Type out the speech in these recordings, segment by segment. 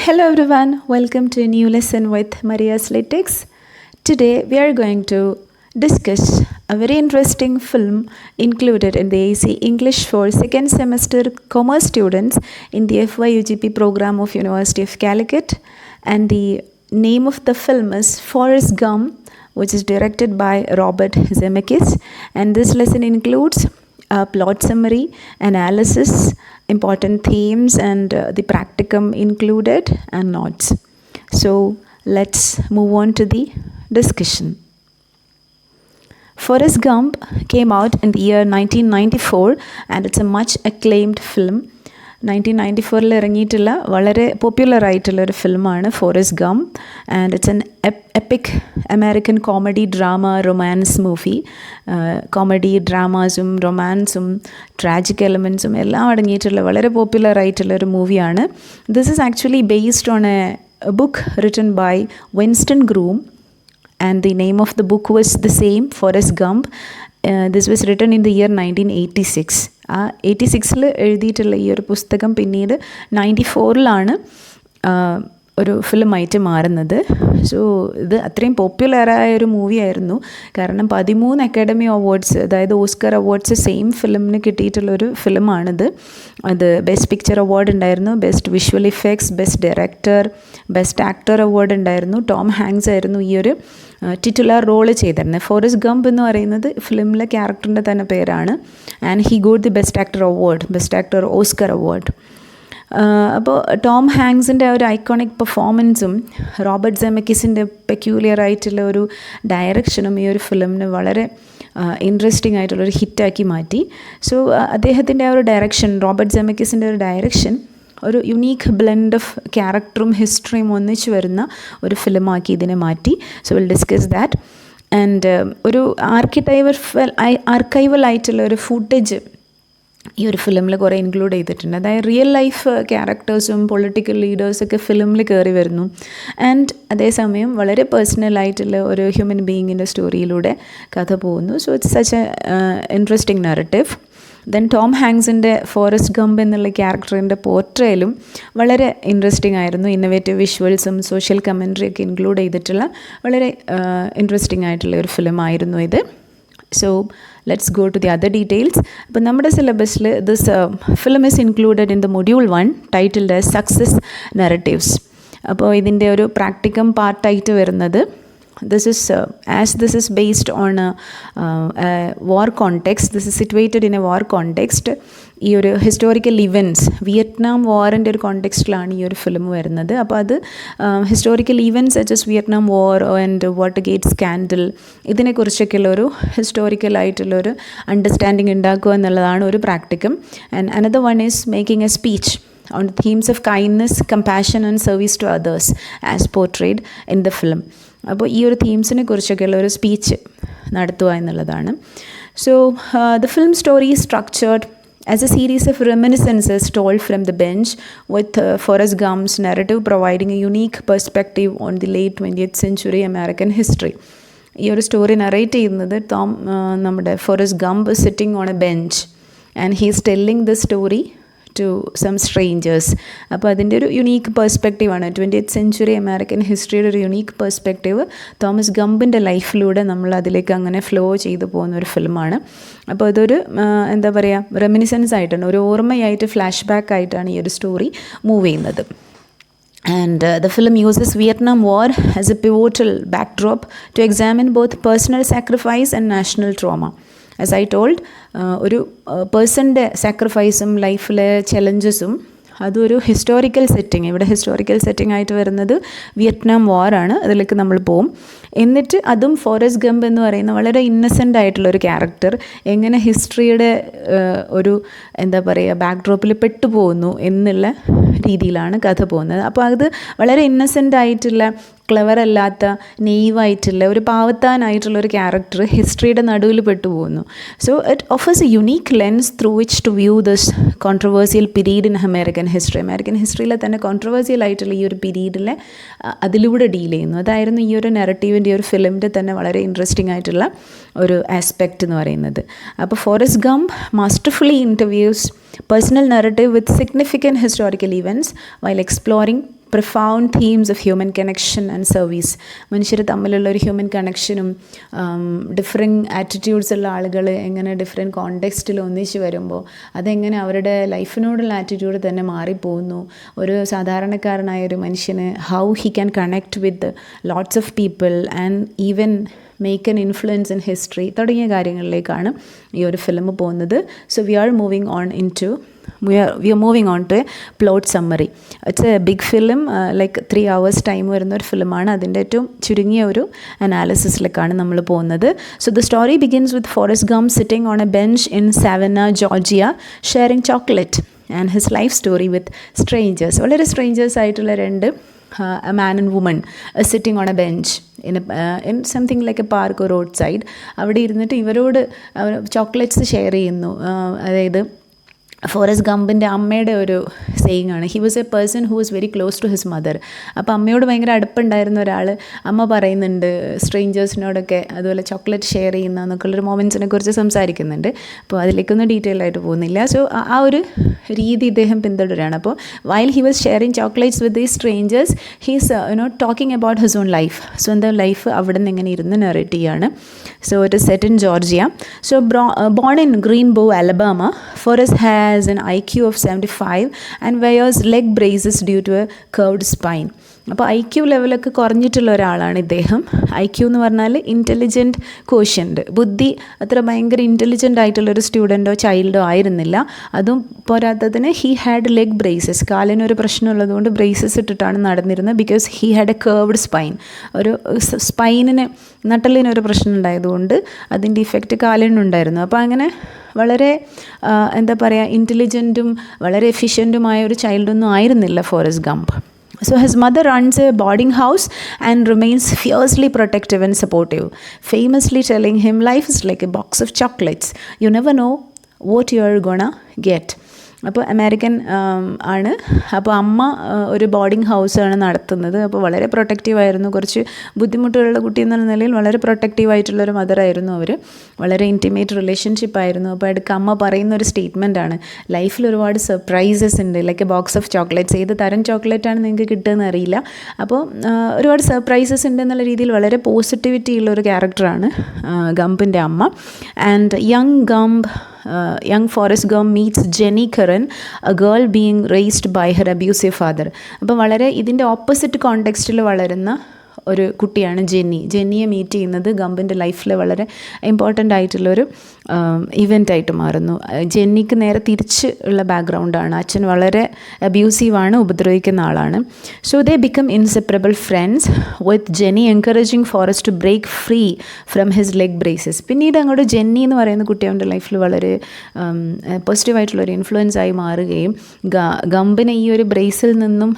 Hello everyone, welcome to a new lesson with Maria's Lytics. Today we are going to discuss a very interesting film included in the AC English for second semester commerce students in the FYUGP program of University of Calicut, and the name of the film is Forrest Gump, which is directed by Robert Zemeckis, and this lesson includes a plot summary, analysis, important themes, and the practicum included and notes. So let's move on to the discussion. Forrest Gump came out in the year 1994 and it's a much acclaimed film. 1994 ഇറങ്ങിയിട്ടുള്ള വളരെ popular ആയിട്ടുള്ളൊരു ഫിലിമാണ് Forrest Gump, and it's an epic American comedy drama romance movie. Comedy ഡ്രാമാസും റൊമാൻസും tragic എലമെൻസും എല്ലാം അടങ്ങിയിട്ടുള്ള വളരെ popular ആയിട്ടുള്ളൊരു മൂവിയാണ്. This is actually based on a book written by Winston Groom, and the name of the book was the same, Forrest Gump. This was written in the year 1986. 86 എഴുതിയിട്ടുള്ള ഈ ഒരു പുസ്തകം പിന്നീട് 94 ഒരു ഫിലിമായിട്ട് മാറുന്നത്. സോ ഇത് അത്രയും പോപ്പുലറായ ഒരു മൂവി ആയിരുന്നു, കാരണം 13 അക്കാഡമി അവാർഡ്സ്, അതായത് ഓസ്കർ അവാർഡ്സ് സെയിം ഫിലിമിന് കിട്ടിയിട്ടുള്ളൊരു ഫിലിമാണിത്. അത് ബെസ്റ്റ് പിക്ചർ അവാർഡ് ഉണ്ടായിരുന്നു, best visual effects, best director, best actor award ഉണ്ടായിരുന്നു. ടോം ഹാങ്ക്സ് ആയിരുന്നു ഈ ഒരു ടിറ്റുലർ റോള് ചെയ്തിരുന്നത്. ഫോറസ്റ്റ് ഗംപ് എന്ന് പറയുന്നത് ഫിലിമിലെ ക്യാരക്ടറിൻ്റെ തന്നെ പേരാണ്. And he got the best actor award, best actor Oscar award. അപ്പോൾ ടോം ഹാങ്ക്സിൻ്റെ ഒരു ഐക്കോണിക് പെർഫോമൻസും റോബർട്ട് സെമക്കിസിൻ്റെ പെക്യൂലിയർ ആയിട്ടുള്ള ഒരു ഡയറക്ഷനും ഈ ഒരു ഫിലിമിന് വളരെ ഇൻട്രസ്റ്റിംഗ് ആയിട്ടുള്ളൊരു ഹിറ്റാക്കി മാറ്റി. സോ അദ്ദേഹത്തിൻ്റെ ആ ഒരു ഡയറക്ഷൻ, റോബർട്ട് സെമക്കിസിൻ്റെ ഒരു ഡയറക്ഷൻ ഒരു യുണീക്ക് ബ്ലെൻഡ് ഓഫ് ക്യാരക്ടറും ഹിസ്റ്ററിയും ഒന്നിച്ച് വരുന്ന ഒരു ഫിലിമാക്കി ഇതിനെ മാറ്റി. So will discuss that. And ഒരു ആർക്കൈവൽ ആയിട്ടുള്ള ഒരു ഫുട്ടേജ് ഈ ഒരു ഫിലിമിൽ കുറേ ഇൻക്ലൂഡ് ചെയ്തിട്ടുണ്ട്. അതായത് റിയൽ ലൈഫ് ക്യാരക്ടേഴ്സും പൊളിറ്റിക്കൽ ലീഡേഴ്സൊക്കെ ഫിലിമിൽ കയറി വരുന്നു. ആൻഡ് അതേസമയം വളരെ പേഴ്സണലായിട്ടുള്ള ഒരു ഹ്യൂമൻ ബീയിങ്ങിൻ്റെ സ്റ്റോറിയിലൂടെ കഥ പോകുന്നു. So it's such a interesting narrative. Then Tom ഹാങ്ക്സിൻ്റെ ഫോറസ്റ്റ് ഗംപ് എന്നുള്ള ക്യാരക്ടറിൻ്റെ പോർട്രേലും വളരെ ഇൻട്രസ്റ്റിംഗ് ആയിരുന്നു. ഇന്നോവേറ്റീവ് വിഷ്വൽസും സോഷ്യൽ കമൻട്രി ഒക്കെ ഇൻക്ലൂഡ് ചെയ്തിട്ടുള്ള വളരെ ഇൻട്രസ്റ്റിംഗ് ആയിട്ടുള്ള ഒരു ഫിലിമായിരുന്നു ഇത്. So let's go to the other details. അപ്പോൾ നമ്മുടെ സിലബസിൽ this film is included in the module 1 titled as success narratives. അപ്പോൾ ഇതിൻ്റെ ഒരു പ്രാക്ടിക്കം പാർട്ടായിട്ട് വരുന്നത്, this is based on a war context. This is situated in a war context. ഈ ഒരു ഹിസ്റ്റോറിക്കൽ ഇവൻറ്റ്സ്, വിയറ്റ്നാം വാറിൻ്റെ ഒരു കോണ്ടെക്സ്റ്റിലാണ് ഈ ഒരു ഫിലിം വരുന്നത്. അപ്പോൾ അത് historical events such as Vietnam war and Watergate scandal, ഇതിനെക്കുറിച്ചൊക്കെയുള്ള ഒരു ഹിസ്റ്റോറിക്കലായിട്ടുള്ളൊരു അണ്ടർസ്റ്റാൻഡിങ് ഉണ്ടാക്കുക എന്നുള്ളതാണ് ഒരു പ്രാക്ടിക്കം. And another one is making a speech on the themes of kindness, compassion and service to others as portrayed in the film. അപ്പോൾ ഈ ഒരു തീംസിനെ കുറിച്ചൊക്കെയുള്ള ഒരു സ്പീച്ച് നടത്തുക എന്നുള്ളതാണ്. So the film story is structured as a series of reminiscences told from the bench, with Forrest Gump's narrative providing a unique perspective on the late 20th century American history. ഈ ഒരു story narrate ചെയ്യുന്നത് നമ്മുടെ Forrest Gump sitting on a bench and he is telling the story to some strangers. അപ്പോൾ അതിൻ്റെ ഒരു unique പെർസ്പെക്റ്റീവാണ്. 20th century American ഹിസ്റ്ററിയുടെ ഒരു യുണീക്ക് പെർസ്പെക്റ്റീവ് തോമസ് ഗംപിൻ്റെ ലൈഫിലൂടെ നമ്മൾ അതിലേക്ക് അങ്ങനെ ഫ്ലോ ചെയ്തു പോകുന്ന ഒരു ഫിലിമാണ്. അപ്പോൾ അതൊരു എന്താ പറയുക, റെമിനിസൻസ് ആയിട്ടാണ്, ഒരു ഓർമ്മയായിട്ട്, ഫ്ലാഷ് ബാക്ക് ആയിട്ടാണ് ഈ ഒരു സ്റ്റോറി മൂവ് ചെയ്യുന്നത്. And the film uses Vietnam War as a pivotal backdrop to examine both personal sacrifice and national trauma. As I told, ഒരു പേഴ്സൻ്റെ സാക്രിഫൈസും ലൈഫിലെ ചലഞ്ചസും അതൊരു ഹിസ്റ്റോറിക്കൽ സെറ്റിംഗ്, ഇവിടെ ഹിസ്റ്റോറിക്കൽ സെറ്റിംഗ് ആയിട്ട് വരുന്നത് വിയറ്റ്നാം വാറാണ്. അതിലേക്ക് നമ്മൾ പോവും. എന്നിട്ട് അതും ഫോറസ്റ്റ് ഗംപ് എന്ന് പറയുന്ന വളരെ ഇന്നസെൻ്റ് ആയിട്ടുള്ളൊരു ക്യാരക്ടർ എങ്ങനെ ഹിസ്റ്ററിയുടെ ഒരു എന്താ പറയുക ബാക്ക്ഡ്രോപ്പിൽ പെട്ടുപോകുന്നു എന്നുള്ള രീതിയിലാണ് കഥ പോകുന്നത്. അപ്പോൾ അത് വളരെ ഇന്നസെൻ്റ് ആയിട്ടുള്ള, ക്ലെവർ അല്ലാത്ത, നെയ്വായിട്ടുള്ള, ഒരു പാവത്താനായിട്ടുള്ള ഒരു ക്യാരക്ടർ ഹിസ്റ്ററിയുടെ നടുവിൽ പെട്ടുപോകുന്നു. So it offers a unique lens through which to view this controversial period in American history. American ഹിസ്റ്ററിയിലെ തന്നെ കോൺട്രവേഴ്സിയൽ ആയിട്ടുള്ള ഈ ഒരു പീരീഡിലെ അതിലൂടെ ഡീൽ ചെയ്യുന്നു. അതായിരുന്നു ഈ ഒരു നെറട്ടീവിൻ്റെ, ഒരു ഫിലിമിൻ്റെ തന്നെ വളരെ ഇൻട്രസ്റ്റിംഗ് ആയിട്ടുള്ള ഒരു ആസ്പെക്റ്റ് എന്ന് പറയുന്നത്. അപ്പോൾ forest Gump masterfully interviews personal narrative with significant historical events while exploring profound themes of human connection and service. മനുഷ്യർ തമ്മിലുള്ള ഒരു ഹ്യൂമൻ കണക്ഷനും ഡിഫറെൻറ്റ് ആറ്റിറ്റ്യൂഡ്സ് ഉള്ള ആളുകൾ എങ്ങനെ ഡിഫറെൻറ്റ് കോണ്ടെക്സ്റ്റിൽ ഒന്നിച്ച് വരുമ്പോൾ അതെങ്ങനെ അവരുടെ ലൈഫിനോടുള്ള ആറ്റിറ്റ്യൂഡ് തന്നെ മാറിപ്പോകുന്നു. ഒരു സാധാരണക്കാരനായ ഒരു മനുഷ്യന് how he can connect with lots of people and even make an influence in history തുടങ്ങിയ കാര്യങ്ങളിലേക്കാണ് ഈ ഒരു ഫിലിം പോകുന്നത്. So we are moving on to a plot summary. It's a big film, like 3 hours time വരുന്ന ഒരു ഫിലിമാണ്. അതിൻ്റെ ഏറ്റവും ചുരുങ്ങിയ ഒരു അനാലിസിസിലേക്കാണ് നമ്മൾ പോകുന്നത്. So the story begins with Forrest Gump sitting on a bench in Savannah, Georgia, sharing chocolate and his life story with strangers. വളരെ സ്ട്രേഞ്ചേഴ്സ് ആയിട്ടുള്ള രണ്ട് a man and woman sitting on a bench in something like a park or roadside. അവിടെ ഇരുന്നിട്ട് ഇവരോട് chocolates share ചെയ്യുന്നു. അതായത് forest ഗംപിൻ്റെ അമ്മയുടെ ഒരു സെയിങ് ആണ്. He was a person who was very close to his mother. അപ്പോൾ അമ്മയോട് ഭയങ്കര അടുപ്പുണ്ടായിരുന്ന ഒരാൾ അമ്മ പറയുന്നുണ്ട് സ്ട്രേഞ്ചേഴ്സിനോടൊക്കെ അതുപോലെ ചോക്ലേറ്റ് ഷെയർ ചെയ്യുന്ന എന്നൊക്കെയുള്ളൊരു മൊമെൻറ്റ്സിനെ കുറിച്ച് സംസാരിക്കുന്നുണ്ട്. അപ്പോൾ അതിലേക്കൊന്നും ഡീറ്റെയിൽ ആയിട്ട് പോകുന്നില്ല. സോ ആ ഒരു രീതി ഇദ്ദേഹം പിന്തുടരുകയാണ്. അപ്പോൾ while he was sharing chocolates with these strangers he's talking about his own life. സ്വന്തം ലൈഫ് അവിടെ നിന്ന് ഇങ്ങനെ ഇരുന്ന് നെറേറ്റ് ചെയ്യാണ്. So it is set in Georgia. So born in Greenbow, Alabama, Forrest has an IQ of 75 and wears leg braces due to a curved spine. അപ്പോൾ IQ ലെവലൊക്കെ കുറഞ്ഞിട്ടുള്ള ഒരാളാണ് ഇദ്ദേഹം. IQ എന്ന് പറഞ്ഞാൽ ഇൻ്റലിജൻറ്റ് കോഷ്യൻ്റ്, ബുദ്ധി അത്ര ഭയങ്കര ഇൻ്റലിജൻ്റ് ആയിട്ടുള്ളൊരു സ്റ്റുഡൻറ്റോ ചൈൽഡോ ആയിരുന്നില്ല. അതും പോരാത്തതിന് ഹി ഹാഡ് ലെഗ് ബ്രേസസ്, കാലിനൊരു പ്രശ്നമുള്ളതുകൊണ്ട് ബ്രേസസ് ഇട്ടിട്ടാണ് നടന്നിരുന്നത്. Because he had a curved spine, ഒരു സ്പൈനിന് നട്ടലിനൊരു പ്രശ്നം ഉണ്ടായതുകൊണ്ട് അതിൻ്റെ ഇഫക്റ്റ് കാലിനുണ്ടായിരുന്നു. അപ്പോൾ അങ്ങനെ വളരെ എന്താ പറയുക ഇൻ്റലിജൻറ്റും വളരെ എഫിഷ്യൻറ്റുമായ ഒരു ചൈൽഡൊന്നും ആയിരുന്നില്ല forest Gump. So his mother runs a boarding house and remains fiercely protective and supportive, famously telling him life is like a box of chocolates. You never know what you're gonna get. അപ്പോൾ American ആണ്. അപ്പോൾ അമ്മ ഒരു boarding ഹൗസാണ് നടത്തുന്നത്. അപ്പോൾ വളരെ പ്രൊട്ടക്റ്റീവായിരുന്നു. കുറച്ച് ബുദ്ധിമുട്ടുള്ള കുട്ടി എന്നുള്ള നിലയിൽ വളരെ പ്രൊട്ടക്റ്റീവായിട്ടുള്ളൊരു മദറായിരുന്നു അവർ. വളരെ ഇൻറ്റിമേറ്റ് റിലേഷൻഷിപ്പായിരുന്നു. അപ്പോൾ ഇടയ്ക്ക് അമ്മ പറയുന്ന ഒരു സ്റ്റേറ്റ്മെൻറ്റാണ്, ലൈഫിൽ ഒരുപാട് സർപ്രൈസസ് ഉണ്ട്, like A box of chocolates. ഏത് തരം ചോക്ലേറ്റാണ് നിങ്ങൾക്ക് കിട്ടുകയെന്ന് അറിയില്ല. അപ്പോൾ ഒരുപാട് സർപ്രൈസസ് ഉണ്ട് എന്നുള്ള രീതിയിൽ വളരെ പോസിറ്റിവിറ്റി ഉള്ളൊരു ക്യാരക്ടറാണ് ഗംപിൻ്റെ അമ്മ. And young Forrest Gump meets Jenny Curran, a girl being raised by her abusive father. അപ്പോൾ വളരെ ഇതിൻ്റെ ഓപ്പോസിറ്റ് കോണ്ടെക്സ്റ്റിൽ വളരുന്ന ഒരു കുട്ടിയാണ് ജെന്നിയെ മീറ്റ് ചെയ്യുന്നത് ഗംപിൻ്റെ ലൈഫിൽ വളരെ ഇമ്പോർട്ടൻ്റ് ആയിട്ടുള്ളൊരു ഇവൻ്റായിട്ട് മാറുന്നു. ജെന്നിക്ക് നേരെ തിരിച്ച് ഉള്ള ബാക്ക്ഗ്രൗണ്ടാണ്. അച്ഛൻ വളരെ അബ്യൂസീവാണ്, ഉപദ്രവിക്കുന്ന ആളാണ്. So they become inseparable friends with Jenny encouraging Forrest to break free from his leg braces. പിന്നീട് അങ്ങോട്ട് ജെന്നി എന്ന് പറയുന്ന കുട്ടി അവൻ്റെ ലൈഫിൽ വളരെ പോസിറ്റീവായിട്ടുള്ളൊരു ഇൻഫ്ലുവൻസ് ആയി മാറുകയും ഗംപിനെ ഈ ഒരു ബ്രേസിൽ നിന്നും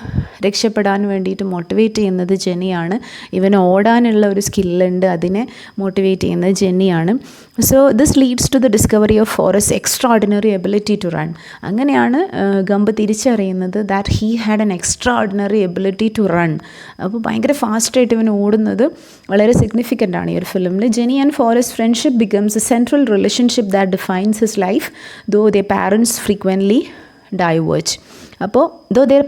രക്ഷപ്പെടാൻ വേണ്ടിയിട്ട് മോട്ടിവേറ്റ് ചെയ്യുന്നത് ജെന്നിയാണ്. ഇവന് ഓടാനുള്ള ഒരു സ്കില്ലുണ്ട്, അതിനെ മോട്ടിവേറ്റ് ചെയ്യുന്നത് ജെന്നിയാണ്. So this leads to the discovery of Forrest extraordinary ability to run. അങ്ങനെയാണ് ഗംപ് തിരിച്ചറിയുന്നത് that he had an extraordinary ability to run. അപ്പോൾ ഭയങ്കര ഫാസ്റ്റായിട്ട് ഇവൻ ഓടുന്നത് വളരെ സിഗ്നിഫിക്കൻ്റ് ആണ് ഈ ഒരു ഫിലിമിൽ. Jenny and Forrest friendship becomes a central relationship that defines his life though the parents frequently diverge. അപ്പോൾ though their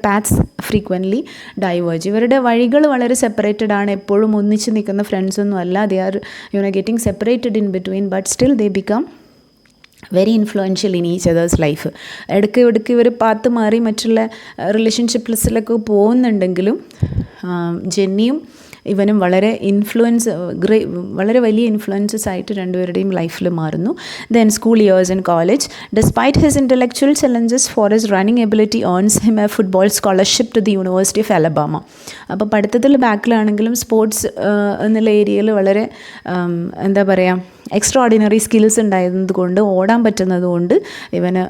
paths frequently diverge. ഇവരുടെ വഴികൾ വളരെ സെപ്പറേറ്റഡ് ആണ്. എപ്പോഴും ഒന്നിച്ച് നിൽക്കുന്ന ഫ്രണ്ട്സൊന്നും അല്ല. they are getting separated in between, but still they become very influential in each others life. ഇടയ്ക്ക് ഇവർ പാത്ത് മാറി മറ്റുള്ള റിലേഷൻഷിപ്സിലൊക്കെ പോകുന്നുണ്ടെങ്കിലും ജെന്നിയും ഇവനും വളരെ വളരെ വലിയ ഇൻഫ്ലുവൻസസ് ആയിട്ട് രണ്ടുപേരുടെയും ലൈഫിൽ മാറുന്നു. Then school years and college. Despite his intellectual challenges for his running ability earns him a football scholarship to the university of Alabama. അപ്പോൾ പഠിത്തത്തിൽ ബാക്കിലാണെങ്കിലും സ്പോർട്സ് എന്നുള്ള ഏരിയയിൽ വളരെ എന്താ പറയുക എക്സ്ട്രാ ഓർഡിനറി സ്കിൽസ് ഉണ്ടായതുകൊണ്ട് ഓടാൻ പറ്റുന്നതുകൊണ്ട് ഇവന്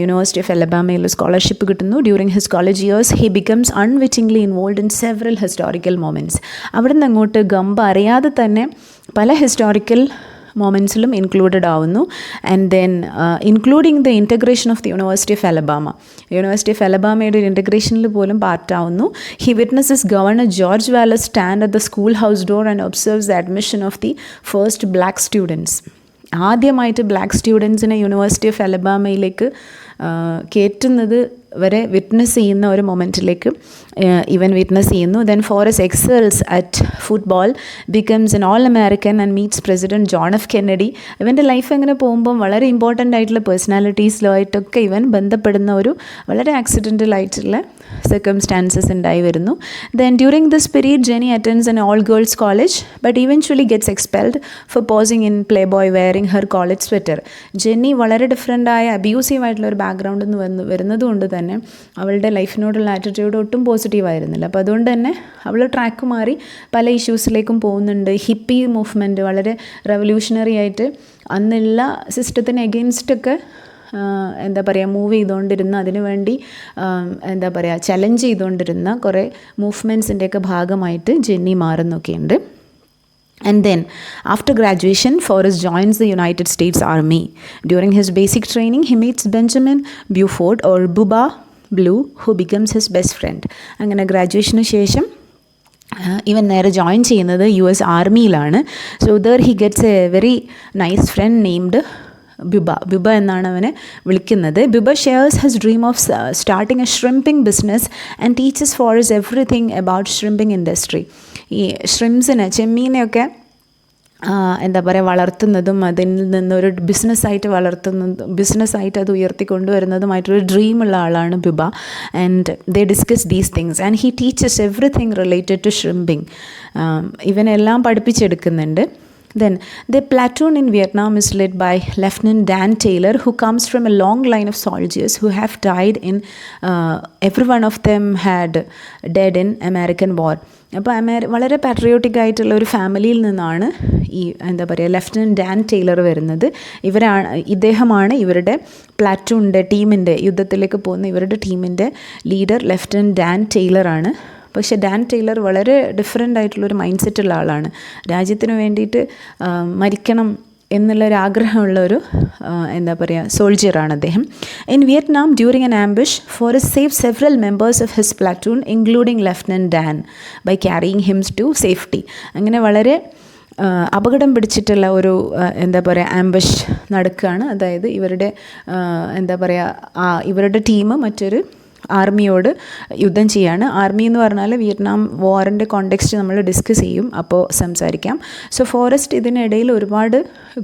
യൂണിവേഴ്സിറ്റി ഓഫ് അലബാമയിൽ സ്കോളർഷിപ്പ് കിട്ടുന്നു. During his college years he becomes unwittingly involve in several historical moments. അവിടെ നിന്ന് അങ്ങോട്ട് ഗംപ് അറിയാതെ തന്നെ പല ഹിസ്റ്റോറിക്കൽ മൊമെൻറ്റ്സിലും ഇൻക്ലൂഡഡ് ആവുന്നു. And then including the integration of the university of അലബാമയുടെ ഒരു ഇൻറ്റഗ്രേഷനിൽ പോലും പാർട്ടാവുന്നു. He witnesses governor George Wallace stand at the school house door and observes the admission of the first black students. ആദ്യമായിട്ട് ബ്ലാക്ക് സ്റ്റുഡൻസിനെ university of അലബാമയിലേക്ക് കയറ്റുന്നത് വരെ വിറ്റ്നസ് ചെയ്യുന്ന ഒരു മൊമെൻറ്റിലേക്ക് ഇവൻ വിറ്റ്നസ് ചെയ്യുന്നു. Then Forrest excels at football, becomes an all American and meets president John F Kennedy. ഇവൻ്റെ ലൈഫ് എങ്ങനെ പോകുമ്പം വളരെ ഇമ്പോർട്ടൻ്റ് ആയിട്ടുള്ള പേഴ്സണാലിറ്റീസിലുമായിട്ടൊക്കെ ഇവൻ ബന്ധപ്പെടുന്ന ഒരു വളരെ ആക്സിഡൻ്റൽ ആയിട്ടുള്ള സർക്കംസ്റ്റാൻസസ് ഉണ്ടായി വരുന്നു. Then during this period Jenny attends an all girls college but eventually gets expelled for posing in Playboy wearing her college sweater. Jenny വളരെ ഡിഫറെൻ്റായ അബ്യൂസീവ് ആയിട്ടുള്ള ഒരു ബാക്ക്ഗ്രൗണ്ടിൽ നിന്ന് വരുന്നത് കൊണ്ട് തന്നെ അവളുടെ ലൈഫിനോടുള്ള ആറ്റിറ്റ്യൂഡ് ഒട്ടും പോസിറ്റീവ് ആയിരുന്നില്ല. അപ്പോൾ അതുകൊണ്ട് തന്നെ അവൾ ട്രാക്ക് മാറി പല ഇഷ്യൂസിലേക്കും പോകുന്നുണ്ട്. ഹിപ്പി മൂവ്മെൻറ്റ് വളരെ റെവല്യൂഷണറി ആയിട്ട് അന്നുള്ള സിസ്റ്റത്തിന് എഗെയിൻസ്റ്റൊക്കെ എന്താ പറയുക മൂവ് ചെയ്തുകൊണ്ടിരുന്ന, അതിനുവേണ്ടി എന്താ പറയുക ചലഞ്ച് ചെയ്തുകൊണ്ടിരുന്ന കുറേ മൂവ്മെൻറ്റ്സിൻ്റെയൊക്കെ ഭാഗമായിട്ട് Jenny മാറുന്നൊക്കെയുണ്ട്. And then, after graduation, Forrest joins the United States Army. During his basic training, he meets Benjamin Buford or Bubba Blue, who becomes his best friend. അങ്ങനെ ഗ്രാജുവേഷന് ശേഷം ഇവൻ നേരെ ജോയിൻ ചെയ്യുന്നത് US ആർമിയിലാണ്. So there he gets a very nice friend named Bubba എന്നാണ് അവനെ വിളിക്കുന്നത്. Bubba shares his dream of starting a shrimping business and teaches Forrest everything about shrimping industry. ഈ ഷ്രിംസിനെ, ചെമ്മീനെയൊക്കെ എന്താ പറയുക വളർത്തുന്നതും അതിൽ നിന്നൊരു ബിസിനസ്സായിട്ട് അത് ഉയർത്തിക്കൊണ്ടുവരുന്നതുമായിട്ടൊരു ഡ്രീമുള്ള ആളാണ് Bubba. And they discuss these things and he teaches everything related to shrimping. ഇവനെല്ലാം പഠിപ്പിച്ചെടുക്കുന്നുണ്ട്. Then, the platoon in Vietnam is led by Lieutenant Dan Taylor, who comes from a long line of soldiers who have died in, every one of them had died in American war. അപ്പോൾ വളരെ patriotic ആയിട്ടുള്ള ഒരു ഫാമിലിയിൽ നിന്നാണ് ഈ എന്താ പറയുക lieutenant Dan Taylor വരുന്നത്. ഇദ്ദേഹമാണ് ഇവരുടെ പ്ലാറ്റൂണിൻ്റെ ടീമിൻ്റെ യുദ്ധത്തിലേക്ക് പോകുന്ന ഇവരുടെ ടീമിൻ്റെ ലീഡർ ലെഫ്റ്റനൻറ്റ് ഡാൻ ടൈലറാണ്. പക്ഷേ ഡാൻ ടൈലർ വളരെ ഡിഫറെൻ്റ് ആയിട്ടുള്ളൊരു മൈൻഡ് സെറ്റുള്ള ആളാണ്. രാജ്യത്തിന് വേണ്ടിയിട്ട് മരിക്കണം എന്നുള്ളൊരാഗ്രഹമുള്ള ഒരു എന്താ പറയുക സോൾജിയറാണ് അദ്ദേഹം. In Vietnam during an ambush Forrest save several members of his platoon including lieutenant Dan by carrying hims to safety. അങ്ങനെ വളരെ അപകടം പിടിച്ചിട്ടുള്ള ഒരു എന്താ പറയുക ആംബുഷ് നടക്കുകയാണ്. അതായത് ഇവരുടെ എന്താ പറയുക ഇവരുടെ ടീം മറ്റൊരു ആർമിയോട് യുദ്ധം ചെയ്യാണ്. ആർമി എന്ന് പറഞ്ഞാൽ വിയറ്റ്നാം വാറിൻ്റെ കോണ്ടെക്സ്റ്റ് നമ്മൾ ഡിസ്കസ് ചെയ്യും, അപ്പോൾ സംസാരിക്കാം. സോ ഫോറസ്റ്റ് ഇതിനിടയിൽ ഒരുപാട്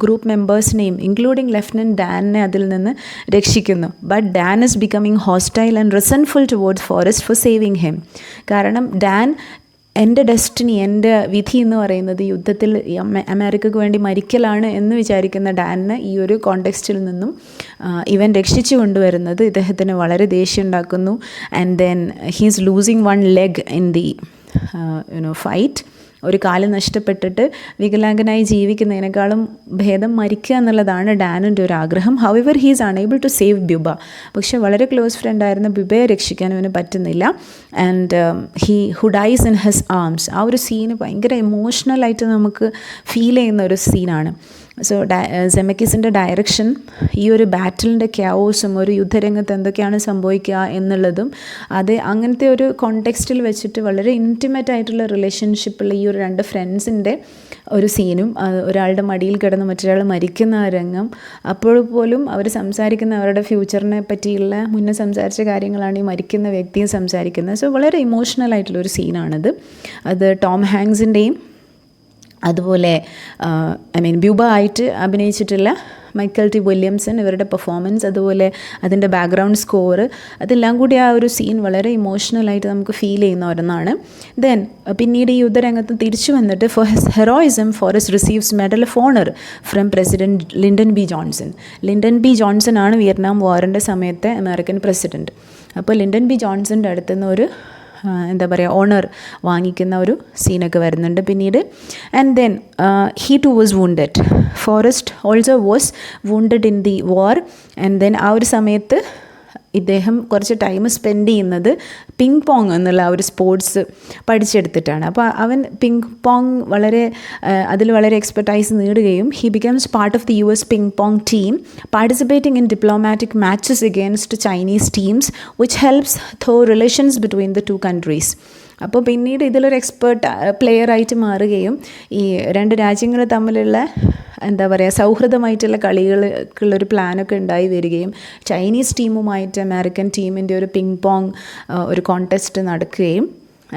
ഗ്രൂപ്പ് മെമ്പേഴ്സിനെയും ഇൻക്ലൂഡിങ് ലെഫ്റ്റനൻറ്റ് ഡാനിനെ അതിൽ നിന്ന് രക്ഷിക്കുന്നു. But Dan is becoming hostile and resentful towards Forrest for saving him. കാരണം ഡാൻ എൻ്റെ ഡെസ്റ്റിനി, എൻ്റെ വിധി എന്ന് പറയുന്നത് യുദ്ധത്തിൽ അമേരിക്കയ്ക്ക് വേണ്ടി മരിക്കലാണ് എന്ന് വിചാരിക്കുന്ന ഡാനിനെ ഈ ഒരു കോണ്ടെക്സ്റ്റിൽ നിന്നും ഇവൻ രക്ഷിച്ചു കൊണ്ടുവരുന്നത് ഇദ്ദേഹത്തിന് വളരെ ദേഷ്യം ഉണ്ടാക്കുന്നു. And then he's losing one leg in the fight. ഒരു കാല് നഷ്ടപ്പെട്ടിട്ട് വികലാംഗനായി ജീവിക്കുന്നതിനേക്കാളും ഭേദം മരിക്കുക എന്നുള്ളതാണ് ഡാനിൻ്റെ ഒരു ആഗ്രഹം. However he is unable to save Bubba. പക്ഷേ വളരെ ക്ലോസ് ഫ്രണ്ടായിരുന്ന ബുബയെ രക്ഷിക്കാൻ അവന് പറ്റുന്നില്ല. And who dies in his arms. ആ ഒരു സീന് ഭയങ്കര ഇമോഷണലായിട്ട് നമുക്ക് ഫീൽ ചെയ്യുന്ന ഒരു സീനാണ്. സോ സെമക്കിസിൻ്റെ ഡയറക്ഷൻ ഈ ഒരു ബാറ്റിലിൻ്റെ ക്യാവോസും ഒരു യുദ്ധരംഗത്ത് എന്തൊക്കെയാണ് സംഭവിക്കുക എന്നുള്ളതും അങ്ങനത്തെ ഒരു കോണ്ടെക്സ്റ്റിൽ വെച്ചിട്ട് വളരെ ഇൻറ്റിമേറ്റ് ആയിട്ടുള്ള റിലേഷൻഷിപ്പുള്ള ഈ ഒരു രണ്ട് ഫ്രണ്ട്സിൻ്റെ ഒരു സീനും ഒരാളുടെ മടിയിൽ കിടന്ന് മറ്റൊരാൾ മരിക്കുന്ന ആ രംഗം, അപ്പോൾ പോലും അവർ സംസാരിക്കുന്ന അവരുടെ ഫ്യൂച്ചറിനെ പറ്റിയുള്ള മുന്നേ സംസാരിച്ച കാര്യങ്ങളാണ് ഈ മരിക്കുന്ന വ്യക്തിയും സംസാരിക്കുന്നത്. സോ വളരെ ഇമോഷണൽ ആയിട്ടുള്ളൊരു സീനാണത്. അത് ടോം ഹാങ്സിൻ്റെയും അതുപോലെ ബ്യൂബ ആയിട്ട് അഭിനയിച്ചിട്ടുള്ള മൈക്കൽ ടി വില്യംസൺ ഇവരുടെ പെർഫോമൻസ്, അതുപോലെ അതിൻ്റെ ബാക്ക്ഗ്രൗണ്ട് സ്കോർ, അതെല്ലാം കൂടി ആ ഒരു സീൻ വളരെ ഇമോഷണലായിട്ട് നമുക്ക് ഫീൽ ചെയ്യുന്ന ഒരെണ്ണമാണ്. ദെൻ പിന്നീട് ഈ യുദ്ധരംഗത്ത് തിരിച്ചു വന്നിട്ട് for his heroism Forrest receives medal of honour from president Lyndon B Johnson. Lyndon B Johnson ആണ് വിയറ്റ്നാം വാറിൻ്റെ സമയത്തെ അമേരിക്കൻ പ്രസിഡൻറ്റ്. അപ്പോൾ ലിൻഡൻ ബി ജോൺസൻ്റെ അടുത്തുനിന്ന് ഒരു എന്താ പറയുക ഓണർ വാങ്ങിക്കുന്ന ഒരു സീനൊക്കെ വരുന്നുണ്ട് പിന്നീട്. And then he too was wounded. Forrest also was wounded in the war. And then ആ ഒരു സമയത്ത് ഇദ്ദേഹം കുറച്ച് ടൈം സ്പെൻഡ് ചെയ്യുന്നത് പിങ് പോങ് എന്നുള്ള ആ ഒരു സ്പോർട്സ് പഠിച്ചെടുത്തിട്ടാണ്. അപ്പോൾ അവൻ പിങ് പോങ് അതിൽ വളരെ എക്സ്പെർട്ടൈസ് നേടുകയും he becomes part of the US ping pong team participating in diplomatic matches against Chinese teams which helps through relations between the two countries. അപ്പോൾ പിന്നീട് ഇതിലൊരു എക്സ്പേർട്ട് പ്ലെയറായിട്ട് മാറുകയും ഈ രണ്ട് രാജ്യങ്ങൾ തമ്മിലുള്ള എന്താ പറയുക സൗഹൃദമായിട്ടുള്ള കളികൾക്കുള്ളൊരു പ്ലാനൊക്കെ ഉണ്ടായി വരികയും ചൈനീസ് ടീമുമായിട്ട് അമേരിക്കൻ ടീമിൻ്റെ ഒരു പിങ് പോങ് ഒരു കോൺടെസ്റ്റ് നടക്കുകയും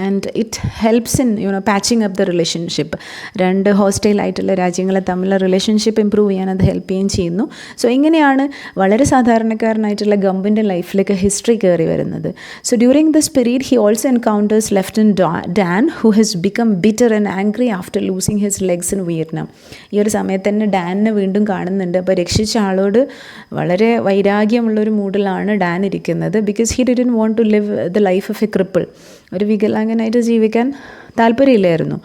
and it helps in patching up the relationship. രണ്ട് ഹോസ്റ്റൈലായിട്ടുള്ള രാജ്യങ്ങളെ തമ്മിലുള്ള റിലേഷൻഷിപ്പ് ഇമ്പ്രൂവ് ചെയ്യാൻ അത് ഹെൽപ്പ് ചെയ്യുകയും ചെയ്യുന്നു. സോ ഇങ്ങനെയാണ് വളരെ സാധാരണക്കാരനായിട്ടുള്ള ഗംബിൻ്റെ ലൈഫിലേക്ക് ഹിസ്റ്ററി കയറി വരുന്നത്. So during this period he also encounters lieutenant Dan who has become bitter and angry after losing his legs in Vietnam. ഈ ഒരു സമയത്ത് തന്നെ ഡാനിനെ വീണ്ടും കാണുന്നുണ്ട്. അപ്പോൾ രക്ഷിച്ച ആളോട് വളരെ വൈരാഗ്യമുള്ളൊരു മൂഡിലാണ് ഡാൻ ഇരിക്കുന്നത്. Because he didn't want to live the life of a cripple. ഒരു വികലാംഗനായിട്ട് ജീവിക്കാൻ താല്പര്യമില്ലായിരുന്നു.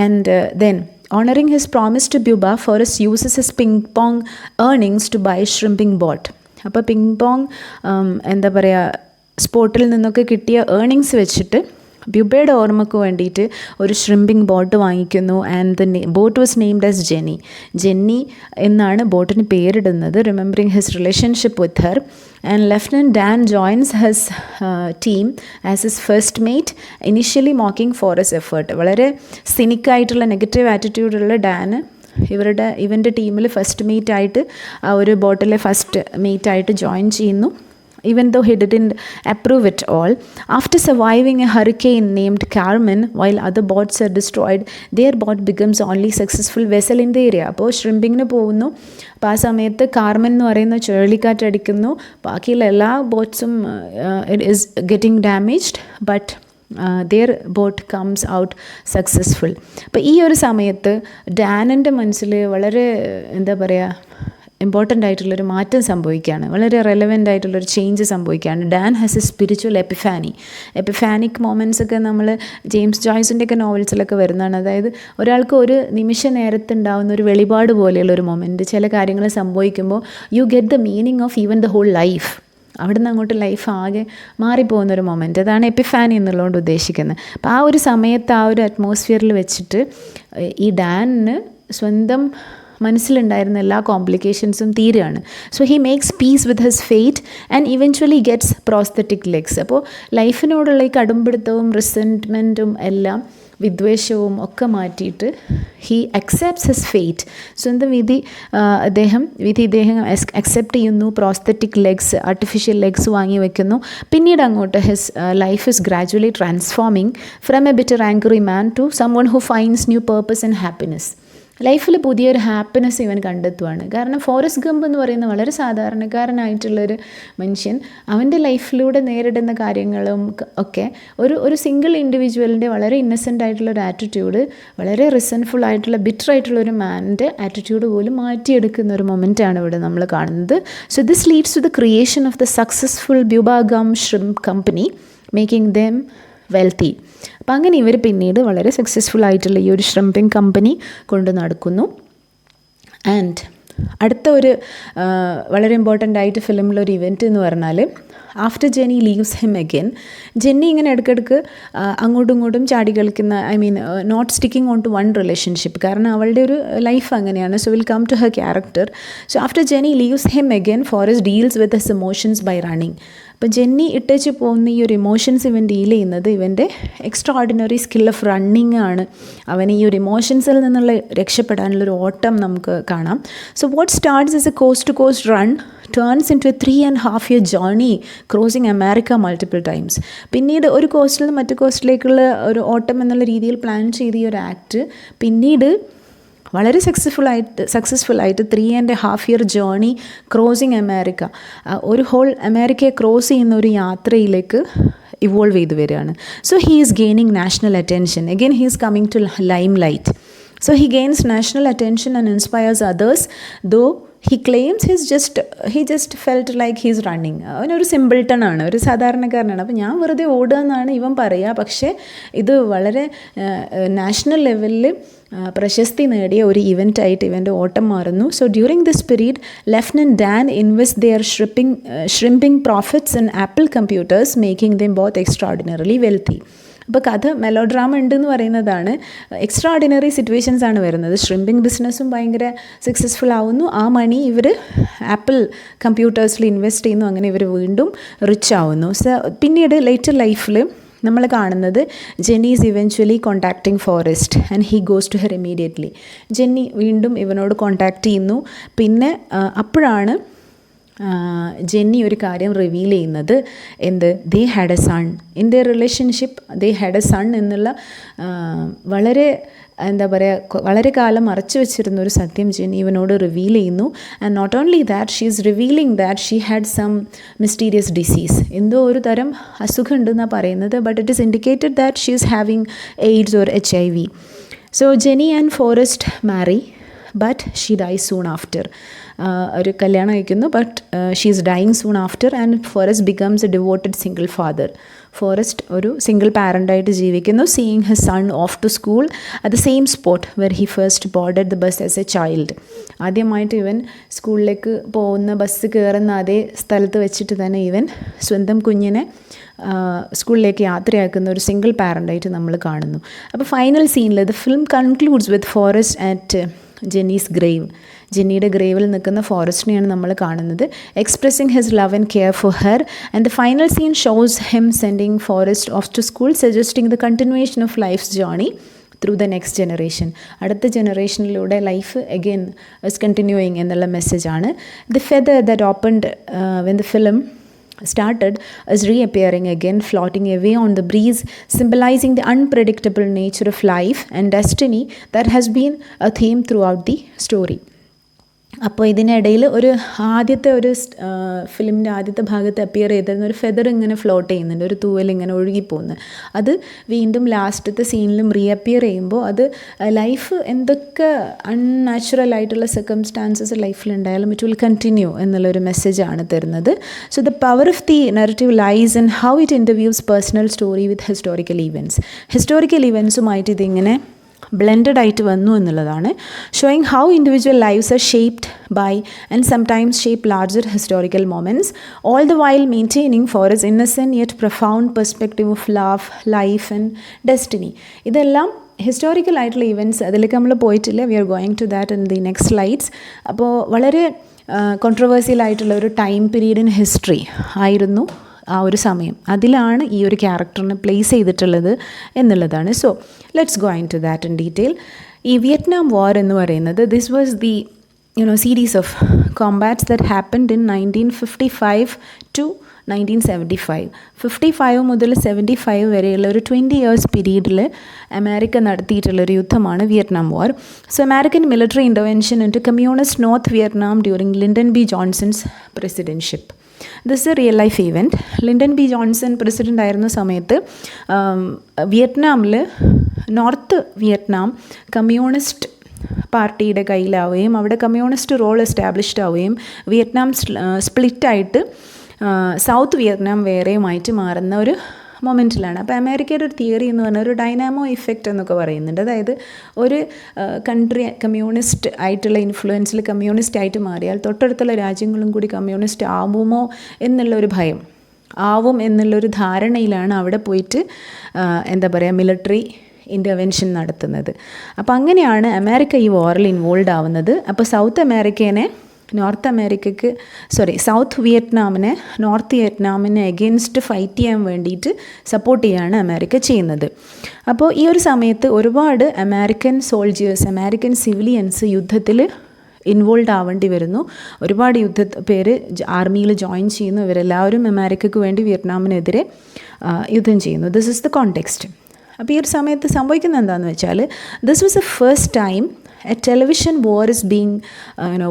And then honouring his promise to Bubba Forrest uses his ping pong earnings to buy shrimping boat. അപ്പോൾ പിങ് പോങ് എന്താ പറയുക സ്പോട്ടിൽ നിന്നൊക്കെ കിട്ടിയ ഏർണിങ്സ് വെച്ചിട്ട് ബ്യൂബയുടെ ഓർമ്മയ്ക്ക് വേണ്ടിയിട്ട് ഒരു ഷ്രിമ്പിങ് ബോട്ട് വാങ്ങിക്കുന്നു. And the boat was named as Jenny. Jenny എന്നാണ് ബോട്ടിന് പേരിടുന്നത്, remembering his relationship with her. And lieutenant Dan joins his team as his first mate, initially mocking for his effort. വളരെ സിനിക്കായിട്ടുള്ള നെഗറ്റീവ് ആറ്റിറ്റ്യൂഡുള്ള ഡാന് ഇവൻ്റെ ടീമിൽ first mate ആയിട്ട് ആ ഒരു ബോട്ടിലെ ഫസ്റ്റ് മേറ്റ് ആയിട്ട് ജോയിൻ ചെയ്യുന്നു. Even though he didn't approve it all. After surviving a hurricane named Carmen, while other boats are destroyed, their boat becomes the only successful vessel in the area. അപ്പോൾ ഷ്രിമ്പിങ്ങിന് പോകുന്നു. അപ്പോൾ ആ സമയത്ത് Carmen എന്ന് പറയുന്ന ചുഴലിക്കാറ്റടിക്കുന്നു. ബാക്കിയുള്ള എല്ലാ ബോട്ട്സും it is getting damaged, but their boat comes out successful. അപ്പോൾ ഈ ഒരു സമയത്ത് ഡാനിൻ്റെ മനസ്സിൽ വളരെ എന്താ പറയുക ഇമ്പോർട്ടൻ്റ് ആയിട്ടുള്ളൊരു മാറ്റം സംഭവിക്കുകയാണ്. വളരെ റെലവൻ്റ് ആയിട്ടുള്ളൊരു ചേഞ്ച് സംഭവിക്കുകയാണ്. Dan has a spiritual epiphanic moments ഒക്കെ നമ്മൾ ജെയിംസ് ജോയ്സിൻ്റെയൊക്കെ നോവൽസിലൊക്കെ വരുന്നതാണ്. അതായത് ഒരാൾക്ക് ഒരു നിമിഷ നേരത്തുണ്ടാവുന്ന ഒരു വെളിപാട് പോലെയുള്ളൊരു മൊമെൻറ്റ്, ചില കാര്യങ്ങൾ സംഭവിക്കുമ്പോൾ you get the meaning of even the whole life. അവിടെ നിന്ന് അങ്ങോട്ട് ലൈഫ് ആകെ മാറിപ്പോകുന്നൊരു മൊമെൻറ്റ്, അതാണ് എപ്പിഫാനി എന്നുള്ളതുകൊണ്ട് ഉദ്ദേശിക്കുന്നത്. അപ്പോൾ ആ ഒരു സമയത്ത് ആ ഒരു അറ്റ്മോസ്ഫിയറിൽ വെച്ചിട്ട് ഈ ഡാനിന് സ്വന്തം മനസ്സിലുണ്ടായിരുന്ന എല്ലാ കോംപ്ലിക്കേഷൻസും തീരുകയാണ്. So he makes peace with his fate and eventually gets prosthetic legs. അപ്പോൾ ലൈഫിനോടുള്ള ഈ കടുംപിടുത്തവും റിസെൻറ്റ്മെൻറ്റും എല്ലാം വിദ്വേഷവും ഒക്കെ മാറ്റിയിട്ട് ഹി അക്സെപ്റ്റ്സ് ഹിസ് ഫേറ്റ്. സ്വന്തം വിധി ഇദ്ദേഹം അക്സെപ്റ്റ് ചെയ്യുന്നു. പ്രോസ്തറ്റിക് ലെഗ്സ്, ആർട്ടിഫിഷ്യൽ ലെഗ്സ് വാങ്ങി വെക്കുന്നു. പിന്നീട് അങ്ങോട്ട് his life is gradually transforming from a bitter angry man to someone who finds new purpose and happiness. ലൈഫിൽ പുതിയൊരു ഹാപ്പിനെസ് ഇവൻ കണ്ടെത്തുവാണ്. കാരണം ഫോറസ്റ്റ് ഗംപ് എന്ന് പറയുന്ന വളരെ സാധാരണക്കാരനായിട്ടുള്ളൊരു മനുഷ്യൻ അവൻ്റെ ലൈഫിലൂടെ നേരിടുന്ന കാര്യങ്ങളും ഒക്കെ ഒരു സിംഗിൾ ഇൻഡിവിജ്വലിൻ്റെ വളരെ ഇന്നസെൻ്റ് ആയിട്ടുള്ളൊരു ആറ്റിറ്റ്യൂഡ്, വളരെ റിസൻഫുൾ ആയിട്ടുള്ള ബിറ്റർ ആയിട്ടുള്ളൊരു മാൻ്റെ ആറ്റിറ്റ്യൂഡ് പോലും മാറ്റിയെടുക്കുന്ന ഒരു മൊമെൻറ്റാണ് ഇവിടെ നമ്മൾ കാണുന്നത്. So this leads to the creation of the successful Bubba Gump shrimp company, making them wealthy. അപ്പം അങ്ങനെ ഇവർ പിന്നീട് വളരെ സക്സസ്ഫുൾ ആയിട്ടുള്ള ഈ ഒരു ഷ്രിമ്പിങ് കമ്പനി കൊണ്ട് നടക്കുന്നു. ആൻഡ് അടുത്ത ഒരു വളരെ ഇമ്പോർട്ടൻ്റ് ആയിട്ട് ഫിലിമിലൊരു ഇവൻറ്റ് എന്ന് പറഞ്ഞാൽ after Jenny leaves him again. Jenny ഇങ്ങനെ ഇടയ്ക്കിടയ്ക്ക് അങ്ങോട്ടും ഇങ്ങോട്ടും ചാടി കളിക്കുന്ന, not sticking on to one relationship, കാരണം അവളുടെ ഒരു ലൈഫ് അങ്ങനെയാണ്. So will come to her character. So after Jenny leaves him again Forrest deals with his emotions by running. അപ്പോൾ ജെന്നി ഇട്ടേച്ച് പോകുന്ന ഈ ഒരു ഇമോഷൻസ് ഇവൻ ഡീൽ ചെയ്യുന്നത് ഇവൻ്റെ extraordinary skill of running ആണ്. അവൻ ഈ ഒരു ഇമോഷൻസിൽ നിന്നുള്ള രക്ഷപ്പെടാനുള്ളൊരു ഓട്ടം നമുക്ക് കാണാം. So what starts as a coast to coast run turns in to a 3.5 year journey crossing America multiple times. പിന്നീട് ഒരു കോസ്റ്റിൽ നിന്ന് മറ്റു കോസ്റ്റിലേക്കുള്ള ഒരു ഓട്ടം എന്നുള്ള രീതിയിൽ പ്ലാൻ ചെയ്ത ഈ ഒരു ആക്ട് പിന്നീട് വളരെ സക്സസ്ഫുൾ ആയിട്ട് 3.5 year ജേർണി ക്രോസിങ് അമേരിക്ക, ഒരു ഹോൾ അമേരിക്കയെ ക്രോസ് ചെയ്യുന്ന ഒരു യാത്രയിലേക്ക് ഇവോൾവ് ചെയ്ത് വരികയാണ്. So he is gaining national attention. Again he is coming to lime light. So he gains national attention and inspires others, though he claims he just felt like he's running. അവനൊരു സിമ്പിൾട്ടൺ ആണ്, ഒരു സാധാരണക്കാരനാണ്. അപ്പോൾ ഞാൻ വെറുതെ ഓടുക എന്നാണ് ഇവൻ പറയുക. പക്ഷേ ഇത് വളരെ നാഷണൽ ലെവലിൽ പ്രശസ്തി നേടിയ ഒരു ഇവൻ്റായിട്ട് ഇവൻ്റെ ഓട്ടം മാറുന്നു. So during this period lieutenant Dan invest their shrimping profits in Apple computers, making them both extraordinarily wealthy. അപ്പോൾ കഥ മെലോഡ്രാമ ഉണ്ടെന്ന് പറയുന്നതാണ്. എക്സ്ട്രാ ഓർഡിനറി സിറ്റുവേഷൻസ് ആണ് വരുന്നത്. ഷ്രിമ്പിംഗ് ബിസിനസ്സും ഭയങ്കര സക്സസ്ഫുൾ ആവുന്നു. ആ മണി ഇവർ ആപ്പിൾ കമ്പ്യൂട്ടേഴ്സിൽ ഇൻവെസ്റ്റ് ചെയ്യുന്നു. അങ്ങനെ ഇവർ വീണ്ടും റിച്ച് ആവുന്നു. സോ പിന്നീട് ലേറ്റർ ലൈഫിൽ നമ്മൾ കാണുന്നത് Jenny is eventually contacting Forrest and he goes to her immediately. Jenny വീണ്ടും ഇവനോട് കോൺടാക്റ്റ് ചെയ്യുന്നു. പിന്നെ അപ്പോഴാണ് ജെന്നി ഒരു കാര്യം റിവീൽ ചെയ്യുന്നത്. എന്ത്? They had a son in there relationship. They had a son എന്നുള്ള വളരെ എന്താ പറയുക, വളരെ കാലം മറച്ചു വെച്ചിരുന്ന ഒരു സത്യം ജെന്നി ഇവനോട് റിവീൽ ചെയ്യുന്നു. And not only that, she is revealing that she had some mysterious disease. എന്തോ ഒരു തരം അസുഖം ഉണ്ടെന്നാണ് പറയുന്നത്. But it is indicated that she is having AIDS or HIV. So Jenny and Forrest മാറി, but she die soon after. ഒരു കല്യാണം കഴിക്കുന്നു, but she is dying soon after and Forrest becomes a devoted single father. Forrest ഒരു single പാരൻ്റായിട്ട് ജീവിക്കുന്നു, seeing his son off to school at the same spot were he first boarded the bus as A child. ആദ്യമായിട്ട് ഇവൻ സ്കൂളിലേക്ക് പോകുന്ന bus കയറുന്ന അതേ സ്ഥലത്ത് വെച്ചിട്ട് തന്നെ ഇവൻ സ്വന്തം കുഞ്ഞിനെ സ്കൂളിലേക്ക് യാത്രയാക്കുന്ന ഒരു സിംഗിൾ പാരൻ്റായിട്ട് നമ്മൾ കാണുന്നു. അപ്പോൾ ഫൈനൽ സീനിൽ the film concludes with Forrest at Jenny's grave. ജെന്നിയുടെ ഗ്രേവിൽ നിൽക്കുന്ന ഫോറസ്റ്റിനെയാണ് നമ്മൾ കാണുന്നത്, expressing his love and care for her. And the final scene shows him sending Forrest off to school, suggesting the continuation of life's journey through the next generation. അടുത്ത ജനറേഷനിലൂടെ life again is continuing എന്നുള്ള മെസ്സേജാണ്. The feather that opened when the film started is reappearing again, floating away on the breeze, symbolizing the unpredictable nature of life and destiny that has been a theme throughout the story. അപ്പോൾ ഇതിനിടയിൽ ആദ്യത്തെ ഫിലിമിൻ്റെ ആദ്യത്തെ ഭാഗത്ത് appear ചെയ്തിരുന്ന ഒരു feather ഇങ്ങനെ float ചെയ്യുന്നുണ്ട്, ഒരു തൂവൽ ഇങ്ങനെ ഒഴുകിപ്പോകുന്നത്. അത് വീണ്ടും ലാസ്റ്റത്തെ സീനിലും റീഅപ്പിയർ ചെയ്യുമ്പോൾ അത് ലൈഫ് എന്തൊക്കെ അൺനാച്ചുറൽ ആയിട്ടുള്ള സർക്കംസ്റ്റാൻസസ് ലൈഫിലുണ്ടായാലും ഇറ്റ് വിൽ കണ്ടിന്യൂ എന്നുള്ളൊരു മെസ്സേജാണ് തരുന്നത്. So the power of the narrative lies in how it interviews personal story with historical events. Historical ഈവൻറ്റ്സുമായിട്ട് ഇതിങ്ങനെ ബ്ലെൻഡഡ് ആയിട്ട് വന്നു എന്നുള്ളതാണ്. Showing how individual lives are shaped by and sometimes shape larger historical moments, all the while maintaining Forrest's innocent yet profound perspective of love, life and destiny. ഇതെല്ലാം historical ആയിട്ടുള്ള events, അതിലേക്ക് നമ്മൾ പോയിട്ടില്ല. V are going to that in the next slides. അപ്പോൾ വളരെ controversial ആയിട്ടുള്ള ഒരു time period in history ആയിരുന്നു ആ ഒരു സമയം. അതിലാണ് ഈ ഒരു ക്യാരക്ടറിനെ പ്ലേസ് ചെയ്തിട്ടുള്ളത് എന്നുള്ളതാണ്. So let's go into that in detail. ഈ വിയറ്റ്നാം വാർ എന്ന് പറയുന്നത് this was the series of combats that happened in 1955 to 1975. 55 മുതൽ 75 വരെയുള്ള ഒരു 20 years പീരീഡിൽ അമേരിക്ക നടത്തിയിട്ടുള്ളൊരു യുദ്ധമാണ് Vietnam war. So American military intervention in to communist North Vietnam during Lyndon B Johnson's presidency. This a real life event. Lyndon B Johnson president ആയിരുന്ന സമയത്ത് വിയറ്റ്നാമിൽ North Vietnam communist പാർട്ടിയുടെ കയ്യിലാവുകയും അവിടെ കമ്മ്യൂണിസ്റ്റ് റോൾ എസ്റ്റാബ്ലിഷ്ഡ് ആവുകയും വിയറ്റ്നാം സ്പ്ലിറ്റായിട്ട് സൗത്ത് വിയറ്റ്നാം വേറെയുമായിട്ട് മാറുന്ന ഒരു മൊമെൻറ്റിലാണ്. അപ്പോൾ അമേരിക്കയുടെ ഒരു തിയറി എന്ന് പറഞ്ഞാൽ ഒരു ഡൈനാമോ ഇഫക്റ്റ് എന്നൊക്കെ പറയുന്നുണ്ട്. അതായത് ഒരു കൺട്രി കമ്മ്യൂണിസ്റ്റ് ആയിട്ടുള്ള ഇൻഫ്ലുവൻസിൽ കമ്മ്യൂണിസ്റ്റ് ആയിട്ട് മാറിയാൽ തൊട്ടടുത്തുള്ള രാജ്യങ്ങളും കൂടി കമ്മ്യൂണിസ്റ്റ് ആവുമോ എന്നുള്ളൊരു ഭയം, ആവും എന്നുള്ളൊരു ധാരണയിലാണ് അവിടെ പോയിട്ട് എന്താ പറയുക മിലിറ്ററി ഇൻ്റർവെൻഷൻ നടത്തുന്നത്. അപ്പോൾ അങ്ങനെയാണ് അമേരിക്ക ഈ വാറിൽ ഇൻവോൾവ് ആവുന്നത്. അപ്പോൾ സൗത്ത് വിയറ്റ്നാമിനെ നോർത്ത് വിയറ്റ്നാമിനെ അഗെയിൻസ്റ്റ് ഫൈറ്റ് ചെയ്യാൻ വേണ്ടിയിട്ട് സപ്പോർട്ട് ചെയ്യുകയാണ് അമേരിക്ക ചെയ്യുന്നത്. അപ്പോൾ ഈ ഒരു സമയത്ത് ഒരുപാട് അമേരിക്കൻ സോൾജിയേഴ്സ്, അമേരിക്കൻ സിവിലിയൻസ് യുദ്ധത്തിൽ ഇൻവോൾവ് ആവേണ്ടി വരുന്നു. ഒരുപാട് പേര് ആർമിയിൽ ജോയിൻ ചെയ്യുന്നു. ഇവരെല്ലാവരും അമേരിക്കയ്ക്ക് വേണ്ടി വിയറ്റ്നാമിനെതിരെ യുദ്ധം ചെയ്യുന്നു. This is the context. അപ്പോൾ ഈ ഒരു സമയത്ത് സംഭവിക്കുന്നത് എന്താണെന്ന് വെച്ചാൽ this was A first time a television war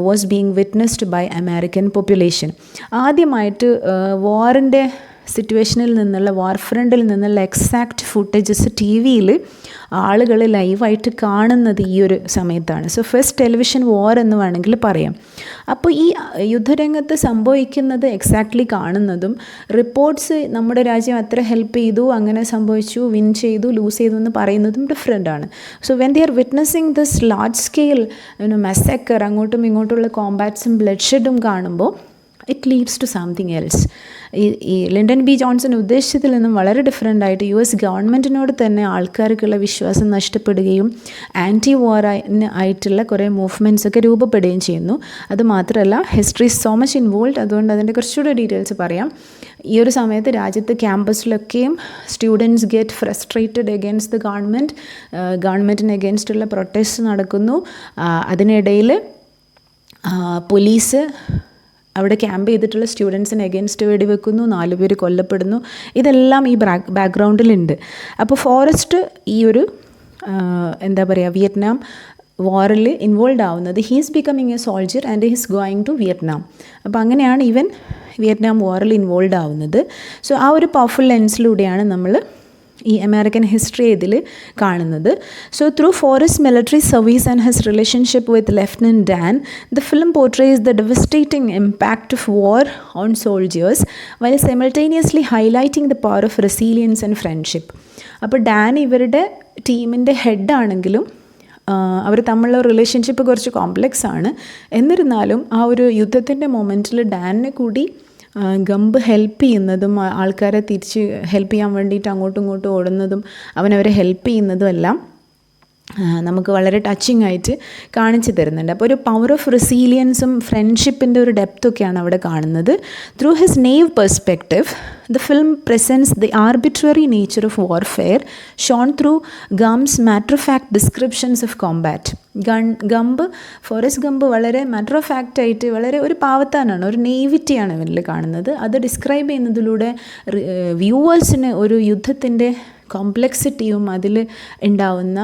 was being witnessed by American population. ആദ്യമായിട്ട് വാറിൻ്റെ സിറ്റുവേഷനിൽ നിന്നുള്ള വാർ ഫ്രണ്ടിൽ നിന്നുള്ള എക്സാക്റ്റ് ഫുട്ടേജസ് TV-യിൽ ആളുകൾ ലൈവായിട്ട് കാണുന്നത് ഈ ഒരു സമയത്താണ്. സോ ഫസ്റ്റ് ടെലിവിഷൻ വാർ എന്ന് വേണമെങ്കിൽ പറയാം. അപ്പോൾ ഈ യുദ്ധരംഗത്ത് സംഭവിക്കുന്നത് എക്സാക്ട്ലി കാണുന്നതും റിപ്പോർട്ട്സ് നമ്മുടെ രാജ്യം അത്ര ഹെൽപ്പ് ചെയ്തു, അങ്ങനെ സംഭവിച്ചു, വിൻ ചെയ്തു, ലൂസ് ചെയ്തു എന്ന് പറയുന്നതും ഡിഫറെൻ്റ് ആണ്. So when they are witnessing this large scale massacre, അങ്ങോട്ടും ഇങ്ങോട്ടുള്ള കോമ്പാറ്റ്സും ബ്ലഡ് ഷെഡും കാണുമ്പോൾ it leads to something else. ഈ ലിൻഡൻ ബി ജോൺസൺ ഉദ്ദേശിച്ചതിൽ നിന്നും വളരെ ഡിഫറെൻ്റ് ആയിട്ട് US ഗവൺമെൻറ്റിനോട് തന്നെ ആൾക്കാർക്കുള്ള വിശ്വാസം നഷ്ടപ്പെടുകയും ആൻറ്റി വാർ ആയിട്ടുള്ള കുറേ മൂവ്മെൻറ്റ്സ് ഒക്കെ രൂപപ്പെടുകയും ചെയ്യുന്നു. അതുമാത്രമല്ല ഹിസ്റ്ററി സോ മച്ച് ഇൻവോൾവ്, അതുകൊണ്ട് അതിൻ്റെ കുറച്ചുകൂടെ ഡീറ്റെയിൽസ് പറയാം. ഈ ഒരു സമയത്ത് രാജ്യത്ത് ക്യാമ്പസിലൊക്കെയും students get frustrated against the ഗവൺമെൻറ്റിന് എഗെയിൻസ്റ്റുള്ള പ്രൊട്ടസ്റ്റ് നടക്കുന്നു. അതിനിടയിൽ പോലീസ് അവിടെ ക്യാമ്പ് ചെയ്തിട്ടുള്ള സ്റ്റുഡൻസിന് എഗെയിൻസ്റ്റ് വെടിവെക്കുന്നു, 4 പേര് കൊല്ലപ്പെടുന്നു. ഇതെല്ലാം ഈ ബാക്ക്ഗ്രൗണ്ടിലുണ്ട്. അപ്പോൾ ഫോറസ്റ്റ് ഈ ഒരു വിയറ്റ്നാം വാറിൽ ഇൻവോൾവ് ആവുന്നത്, he's becoming a soldier and he's going to Vietnam. അപ്പോൾ അങ്ങനെയാണ് ഇവൻ വിയറ്റ്നാം വാറിൽ ഇൻവോൾവ് ആവുന്നത്. സോ ആ ഒരു പവർഫുൾ ലെൻസിലൂടെയാണ് നമ്മൾ ഈ അമേരിക്കൻ ഹിസ്റ്ററി ഇതിൽ കാണുന്നത്. So through Forrest military service and his relationship with lieutenant Dan, the film portrays the devastating impact of war on soldiers while simultaneously highlighting the power of resilience and friendship. അപ്പോൾ Dan ഇവരുടെ ടീമിൻ്റെ ഹെഡാണെങ്കിലും അവർ തമ്മിലുള്ള relationship കുറച്ച് complex ആണ്. എന്നിരുന്നാലും ആ ഒരു യുദ്ധത്തിൻ്റെ മൊമെൻറ്റിൽ ഡാനിനെ കൂടി ഗംബ് ഹെൽപ്പ് ചെയ്യുന്നതും ആൾക്കാരെ തിരിച്ച് ഹെൽപ്പ് ചെയ്യാൻ വേണ്ടിയിട്ട് അങ്ങോട്ടും ഇങ്ങോട്ടും ഓടുന്നതും അവനവരെ ഹെൽപ്പ് ചെയ്യുന്നതും എല്ലാം നമുക്ക് വളരെ ടച്ചിങ് ആയിട്ട് കാണിച്ചു തരുന്നുണ്ട്. അപ്പോൾ ഒരു പവർ ഓഫ് റെസീലിയൻസും ഫ്രണ്ട്ഷിപ്പിൻ്റെ ഒരു ഡെപ്തൊക്കെയാണ് അവിടെ കാണുന്നത്. Through his naive perspective, the film presents the arbitrary nature of warfare shown through Gump's matter of fact descriptions of combat. Forrest Gump വളരെ മാറ്റർ ഓഫ് ഫാക്റ്റ് ആയിട്ട് വളരെ ഒരു പാവത്താനാണ്, ഒരു നെയ്വിറ്റിയാണ് ഇവരിൽ കാണുന്നത്. അത് ഡിസ്ക്രൈബ് ചെയ്യുന്നതിലൂടെ വ്യൂവേഴ്സിന് ഒരു യുദ്ധത്തിൻ്റെ കോംപ്ലെക്സിറ്റിയും അതിൽ ഉണ്ടാവുന്ന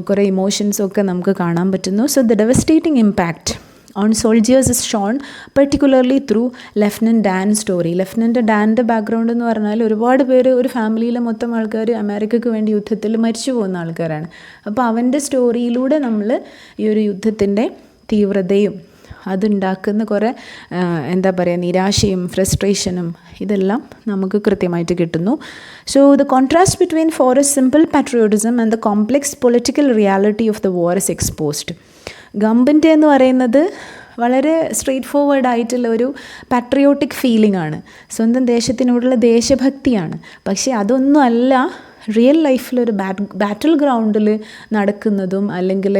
കുറേ ഇമോഷൻസും ഒക്കെ നമുക്ക് കാണാൻ പറ്റുന്നു. So the devastating impact on soldiers is shown particularly through lieutenant Dan story. Lieutenant ഡാൻ്റെ ബാക്ക്ഗ്രൗണ്ട് എന്ന് പറഞ്ഞാൽ ഒരുപാട് പേര്, ഒരു ഫാമിലിയിലെ മൊത്തം ആൾക്കാർ അമേരിക്കയ്ക്ക് വേണ്ടി യുദ്ധത്തിൽ മരിച്ചു പോകുന്ന ആൾക്കാരാണ്. അപ്പോൾ അവൻ്റെ സ്റ്റോറിയിലൂടെ നമ്മൾ ഈ ഒരു യുദ്ധത്തിൻ്റെ തീവ്രതയും അതുണ്ടാക്കുന്ന കുറേ നിരാശയും ഫ്രസ്ട്രേഷനും ഇതെല്ലാം നമുക്ക് കൃത്യമായിട്ട് കിട്ടുന്നു. So the contrast between Forrest simple patriotism and the complex political reality of the war is exposed. ഗംബിൻ്റെ എന്ന് പറയുന്നത് വളരെ സ്ട്രെയിറ്റ് ഫോർവേഡ് ആയിട്ടുള്ള ഒരു പാട്രിയോട്ടിക് ഫീലിംഗ് ആണ്, സ്വന്തം ദേശത്തിനോടുള്ള ദേശഭക്തിയാണ്. പക്ഷേ അതൊന്നും അല്ല റിയൽ ലൈഫിലൊരു ബാറ്റിൽ ഗ്രൗണ്ടിൽ നടക്കുന്നതും അല്ലെങ്കിൽ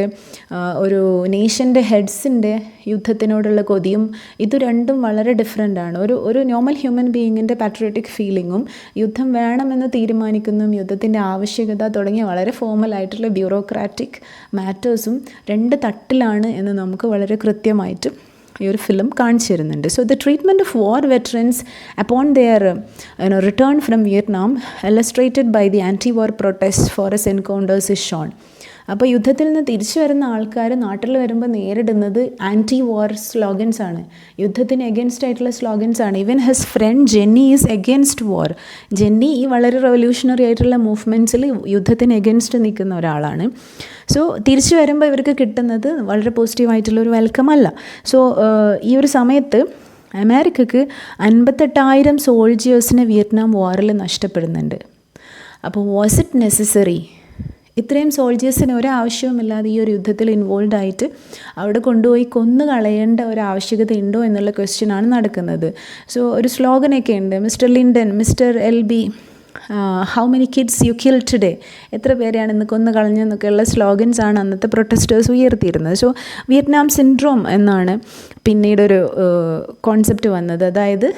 ഒരു നേഷൻ്റെ ഹെഡ്സിൻ്റെ യുദ്ധത്തിനോടുള്ള കൊതിയും. ഇത് രണ്ടും വളരെ ഡിഫറെൻ്റാണ്. ഒരു നോർമൽ ഹ്യൂമൻ ബീയിങ്ങിൻ്റെ പാട്രിയോട്ടിക് ഫീലിങ്ങും യുദ്ധം വേണമെന്ന് തീരുമാനിക്കുന്നതും യുദ്ധത്തിൻ്റെ ആവശ്യകത തുടങ്ങിയ വളരെ ഫോമലായിട്ടുള്ള ബ്യൂറോക്രാറ്റിക് മാറ്റേഴ്സും 2 തട്ടിലാണ് എന്ന് നമുക്ക് വളരെ കൃത്യമായിട്ട് ഈ ഒരു ഫിലിം കാണിച്ചു തരുന്നുണ്ട്. So the treatment of war veterans upon their return from Vietnam illustrated by the anti war protest Forrest encounters is shown. അപ്പോൾ യുദ്ധത്തിൽ നിന്ന് തിരിച്ചു വരുന്ന ആൾക്കാർ നാട്ടിൽ വരുമ്പോൾ നേരിടുന്നത് ആൻറ്റി വാർ സ്ലോഗൻസ് ആണ്, യുദ്ധത്തിന് എഗൻസ്റ്റ് ആയിട്ടുള്ള സ്ലോഗൻസ് ആണ്. Even his friend Jenny is against war. Jenny ഈ വളരെ റെവല്യൂഷണറി ആയിട്ടുള്ള മൂവ്മെൻറ്റ്സിൽ യുദ്ധത്തിന് എഗൻസ്റ്റ് നിൽക്കുന്ന ഒരാളാണ്. സോ തിരിച്ചു വരുമ്പോൾ ഇവർക്ക് കിട്ടുന്നത് വളരെ പോസിറ്റീവായിട്ടുള്ളൊരു വെൽക്കം അല്ല. സോ ഈ ഒരു സമയത്ത് അമേരിക്കക്ക് 58,000 സോൾജിയേഴ്സിനെ വിയറ്റ്നാം വാറിൽ നഷ്ടപ്പെടുന്നുണ്ട്. അപ്പോൾ വാസ് ഇറ്റ് നെസസറി? ഇത്രയും സോൾജേഴ്സിന് ഒരാവശ്യവുമില്ലാതെ ഈ ഒരു യുദ്ധത്തിൽ ഇൻവോൾവ് ആയിട്ട് അവിടെ കൊണ്ടുപോയി കൊന്നു കളയേണ്ട ഒരു ആവശ്യകത ഉണ്ടോ എന്നുള്ള ക്വസ്റ്റ്യനാണ് നടക്കുന്നത്. സോ ഒരു സ്ലോഗനൊക്കെ ഉണ്ട്, mister Lyndon, mister LB, how many kids you kill today, എത്ര പേരെയാണ് ഇന്ന് കൊന്നു കളഞ്ഞെന്നൊക്കെയുള്ള സ്ലോഗൻസാണ് അന്നത്തെ പ്രൊട്ടസ്റ്റേഴ്സ് ഉയർത്തിയിരുന്നത്. സോ വിയറ്റ്നാം സിൻഡ്രോം എന്നാണ് പിന്നീടൊരു കോൺസെപ്റ്റ് വന്നത്. അതായത്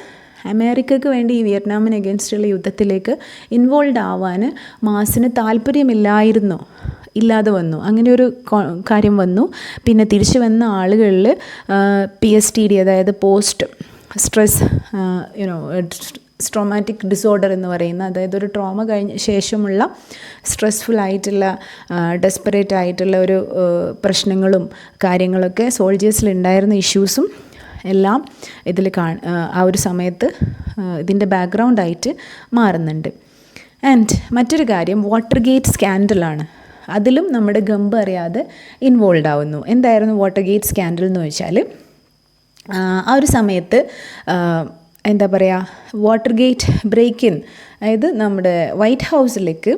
അമേരിക്കയ്ക്ക് വേണ്ടി ഈ വിയറ്റ്നാമിന് എഗൻസ്റ്റുള്ള യുദ്ധത്തിലേക്ക് ഇൻവോൾവ് ആവാൻ മാസിന് താല്പര്യമില്ലായിരുന്നു, ഇല്ലാതെ വന്നു. അങ്ങനെ ഒരു കാര്യം വന്നു. പിന്നെ തിരിച്ചു വന്ന ആളുകളിൽ PSTD, അതായത് പോസ്റ്റ് സ്ട്രെസ് ട്രോമാറ്റിക് ഡിസോർഡർ എന്ന് പറയുന്ന, അതായത് ഒരു ട്രോമ കഴിഞ്ഞ ശേഷമുള്ള സ്ട്രെസ്ഫുൾ ആയിട്ടുള്ള ഡെസ്പറേറ്റ് ആയിട്ടുള്ള ഒരു പ്രശ്നങ്ങളും കാര്യങ്ങളൊക്കെ സോൾജേഴ്സിൽ ഉണ്ടായിരുന്ന ഇഷ്യൂസും എല്ലാം ഇതിൽ ആ ഒരു സമയത്ത് ഇതിൻ്റെ ബാക്ക്ഗ്രൗണ്ടായിട്ട് മാറുന്നുണ്ട്. ആൻഡ് മറ്റൊരു കാര്യം വാട്ടർ ഗേറ്റ് സ്കാൻഡലാണ്. അതിലും നമ്മുടെ ഗംബ് അറിയാതെ ഇൻവോൾവ് ആവുന്നു. എന്തായിരുന്നു വാട്ടർ ഗേറ്റ് സ്കാൻഡൽ എന്ന് വെച്ചാൽ, ആ ഒരു സമയത്ത് വാട്ടർ ഗേറ്റ് ബ്രേക്ക് ഇൻ, അതായത് നമ്മുടെ വൈറ്റ് ഹൗസിലേക്ക്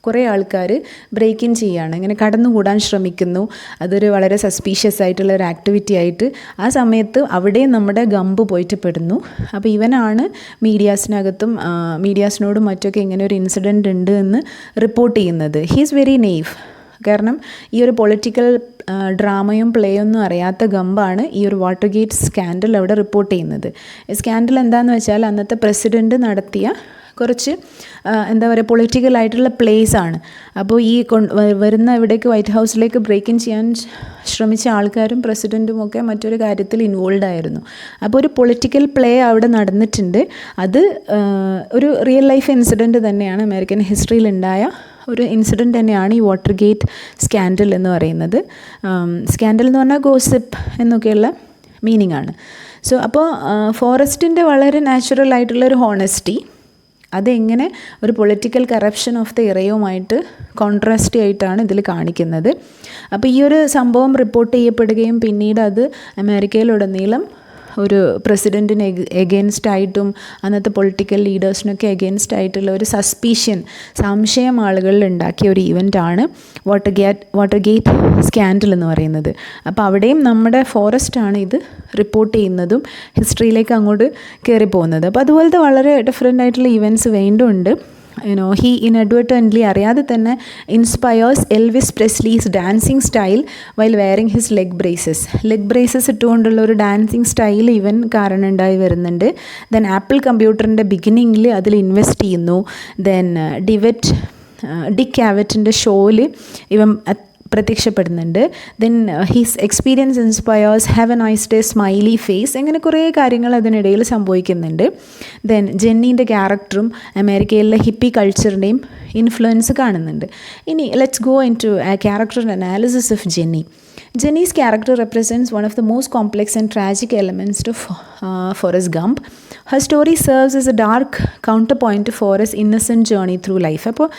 കുറേ ആൾക്കാർ ബ്രേക്ക് ഇൻ ചെയ്യുകയാണ്, ഇങ്ങനെ കടന്നുകൂടാൻ ശ്രമിക്കുന്നു. അതൊരു വളരെ സസ്പീഷ്യസ് ആയിട്ടുള്ള ഒരു ആക്ടിവിറ്റി ആയിട്ട് ആ സമയത്ത് അവിടെയും നമ്മുടെ ഗംബ് പോയിട്ട് പെടുന്നു. അപ്പോൾ ഇവനാണ് മീഡിയാസിനകത്തും മീഡിയാസിനോടും മറ്റൊക്കെ ഇങ്ങനെ ഒരു ഇൻസിഡൻറ്റ് ഉണ്ട് എന്ന് റിപ്പോർട്ട് ചെയ്യുന്നത്. He is very knave. കാരണം ഈ ഒരു പൊളിറ്റിക്കൽ ഡ്രാമയും പ്ലേയൊന്നും അറിയാത്ത ഗംബാണ് ഈ ഒരു വാട്ടർഗേറ്റ് സ്കാൻഡൽ അവിടെ റിപ്പോർട്ട് ചെയ്യുന്നത്. സ്കാൻഡൽ എന്താണെന്ന് വെച്ചാൽ അന്നത്തെ പ്രസിഡൻറ്റ് നടത്തിയ കുറച്ച് എന്താ പറയുക പൊളിറ്റിക്കലായിട്ടുള്ള പ്ലേസ് ആണ്. അപ്പോൾ ഈ വരുന്ന ഇവിടേക്ക് വൈറ്റ് ഹൗസിലേക്ക് ബ്രേക്ക് ഇൻ ചെയ്യാൻ ശ്രമിച്ച ആൾക്കാരും പ്രസിഡൻറ്റും ഒക്കെ മറ്റൊരു കാര്യത്തിൽ ഇൻവോൾവ് ആയിരുന്നു. അപ്പോൾ ഒരു പൊളിറ്റിക്കൽ പ്ലേ അവിടെ നടന്നിട്ടുണ്ട്. അത് ഒരു റിയൽ ലൈഫ് ഇൻസിഡൻറ്റ് തന്നെയാണ്, അമേരിക്കൻ ഹിസ്റ്ററിയിൽ ഉണ്ടായ ഒരു ഇൻസിഡൻറ്റ് തന്നെയാണ് ഈ വാട്ടർഗേറ്റ് സ്കാൻഡൽ എന്ന് പറയുന്നത്. സ്കാൻഡൽ എന്ന് പറഞ്ഞാൽ ഗോസിപ്പ് എന്നൊക്കെയുള്ള മീനിങ് ആണ്. സോ അപ്പോൾ ഫോറസ്റ്റിൻ്റെ വളരെ നാച്ചുറൽ ആയിട്ടുള്ളൊരു ഹോണസ്റ്റി അതെങ്ങനെ ഒരു പൊളിറ്റിക്കൽ കറപ്ഷൻ ഓഫ് ദ ഇറയുമായിട്ട് കോൺട്രാസ്റ്റ് ആയിട്ടാണ് ഇതിൽ കാണിക്കുന്നത്. അപ്പോൾ ഈ ഒരു സംഭവം റിപ്പോർട്ട് ചെയ്യപ്പെടുകയും പിന്നീട് അത് അമേരിക്കയിലുടനീളം ഒരു പ്രസിഡൻറ്റിന് എഗെയിൻസ്റ്റ് ആയിട്ടും അന്നത്തെ പൊളിറ്റിക്കൽ ലീഡേഴ്സിനൊക്കെ എഗെയിൻസ്റ്റ് ആയിട്ടുള്ള ഒരു സംശയം ആളുകളിൽ ഉണ്ടാക്കിയ ഒരു ഇവൻ്റാണ് വാട്ടർഗേറ്റ് സ്കാൻഡൽ എന്ന് പറയുന്നത്. അപ്പോൾ അവിടെയും നമ്മുടെ ഫോറസ്റ്റാണ് ഇത് റിപ്പോർട്ട് ചെയ്യുന്നതും ഹിസ്റ്ററിയിലേക്ക് അങ്ങോട്ട് കയറി പോകുന്നത്. അപ്പോൾ അതുപോലത്തെ വളരെ ഡിഫറെൻ്റ് ആയിട്ടുള്ള ഇവൻറ്റ്സ് വീണ്ടും ഉണ്ട്. ഹി ഇൻഅഡ്വർട്ടൻ്റ്ലി അറിയാതെ തന്നെ inspires Elvis Presley's dancing style while wearing his leg braces ഇട്ടുകൊണ്ടുള്ള ഒരു ഡാൻസിങ് സ്റ്റൈൽ ഇവൻ കാരണം ഉണ്ടായി വരുന്നുണ്ട്. ദെൻ ആപ്പിൾ കമ്പ്യൂട്ടറിൻ്റെ ബിഗിനിങ്ങിൽ അതിൽ ഇൻവെസ്റ്റ് ചെയ്യുന്നു. ദെൻ ഡിക് കാവറ്റിൻ്റെ ഷോയിൽ ഇവൻ പ്രത്യക്ഷപ്പെടുന്നുണ്ട്. Then his experience inspires have a nice day smiley face, അങ്ങനെ കുറേ കാര്യങ്ങൾ അതിനിടയിൽ സംഭവിക്കുന്നുണ്ട്. ദെൻ ജെന്നീൻ്റെ ക്യാരക്ടറും അമേരിക്കയിലെ ഹിപ്പി കൾച്ചറിൻ്റെയും ഇൻഫ്ലുവൻസ് കാണുന്നുണ്ട്. ഇനി let's go into character analysis of Jenny. Jenny's character represents one of the most complex and tragic elements to Forrest Gump. Her story serves as a dark counterpoint to Forrest's innocent journey through life. അപ്പോൾ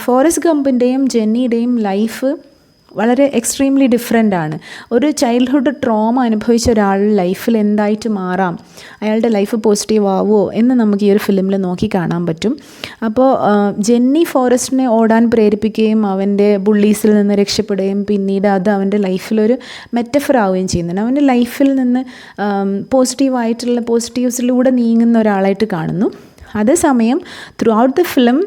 forest ഗംപിൻ്റെയും ജെന്നിയുടെയും life വളരെ extremely different ആണ്. ഒരു childhood trauma അനുഭവിച്ച ഒരാൾ ലൈഫിൽ എന്തായിട്ട് മാറാം, അയാളുടെ ലൈഫ് പോസിറ്റീവ് ആവുമോ എന്ന് നമുക്ക് ഈ ഒരു ഫിലിമിൽ നോക്കി കാണാൻ പറ്റും. അപ്പോൾ ജെന്നി ഫോറസ്റ്റിനെ ഓടാൻ പ്രേരിപ്പിക്കുകയും അവൻ്റെ ബുള്ളീസിൽ നിന്ന് രക്ഷപ്പെടുകയും പിന്നീട് അത് അവൻ്റെ ലൈഫിലൊരു മെറ്റഫർ ആവുകയും ചെയ്യുന്നുണ്ട്. അവൻ്റെ ലൈഫിൽ നിന്ന് പോസിറ്റീവ്സിലൂടെ നീങ്ങുന്ന ഒരാളായിട്ട് കാണുന്നു. അതേസമയം throughout the film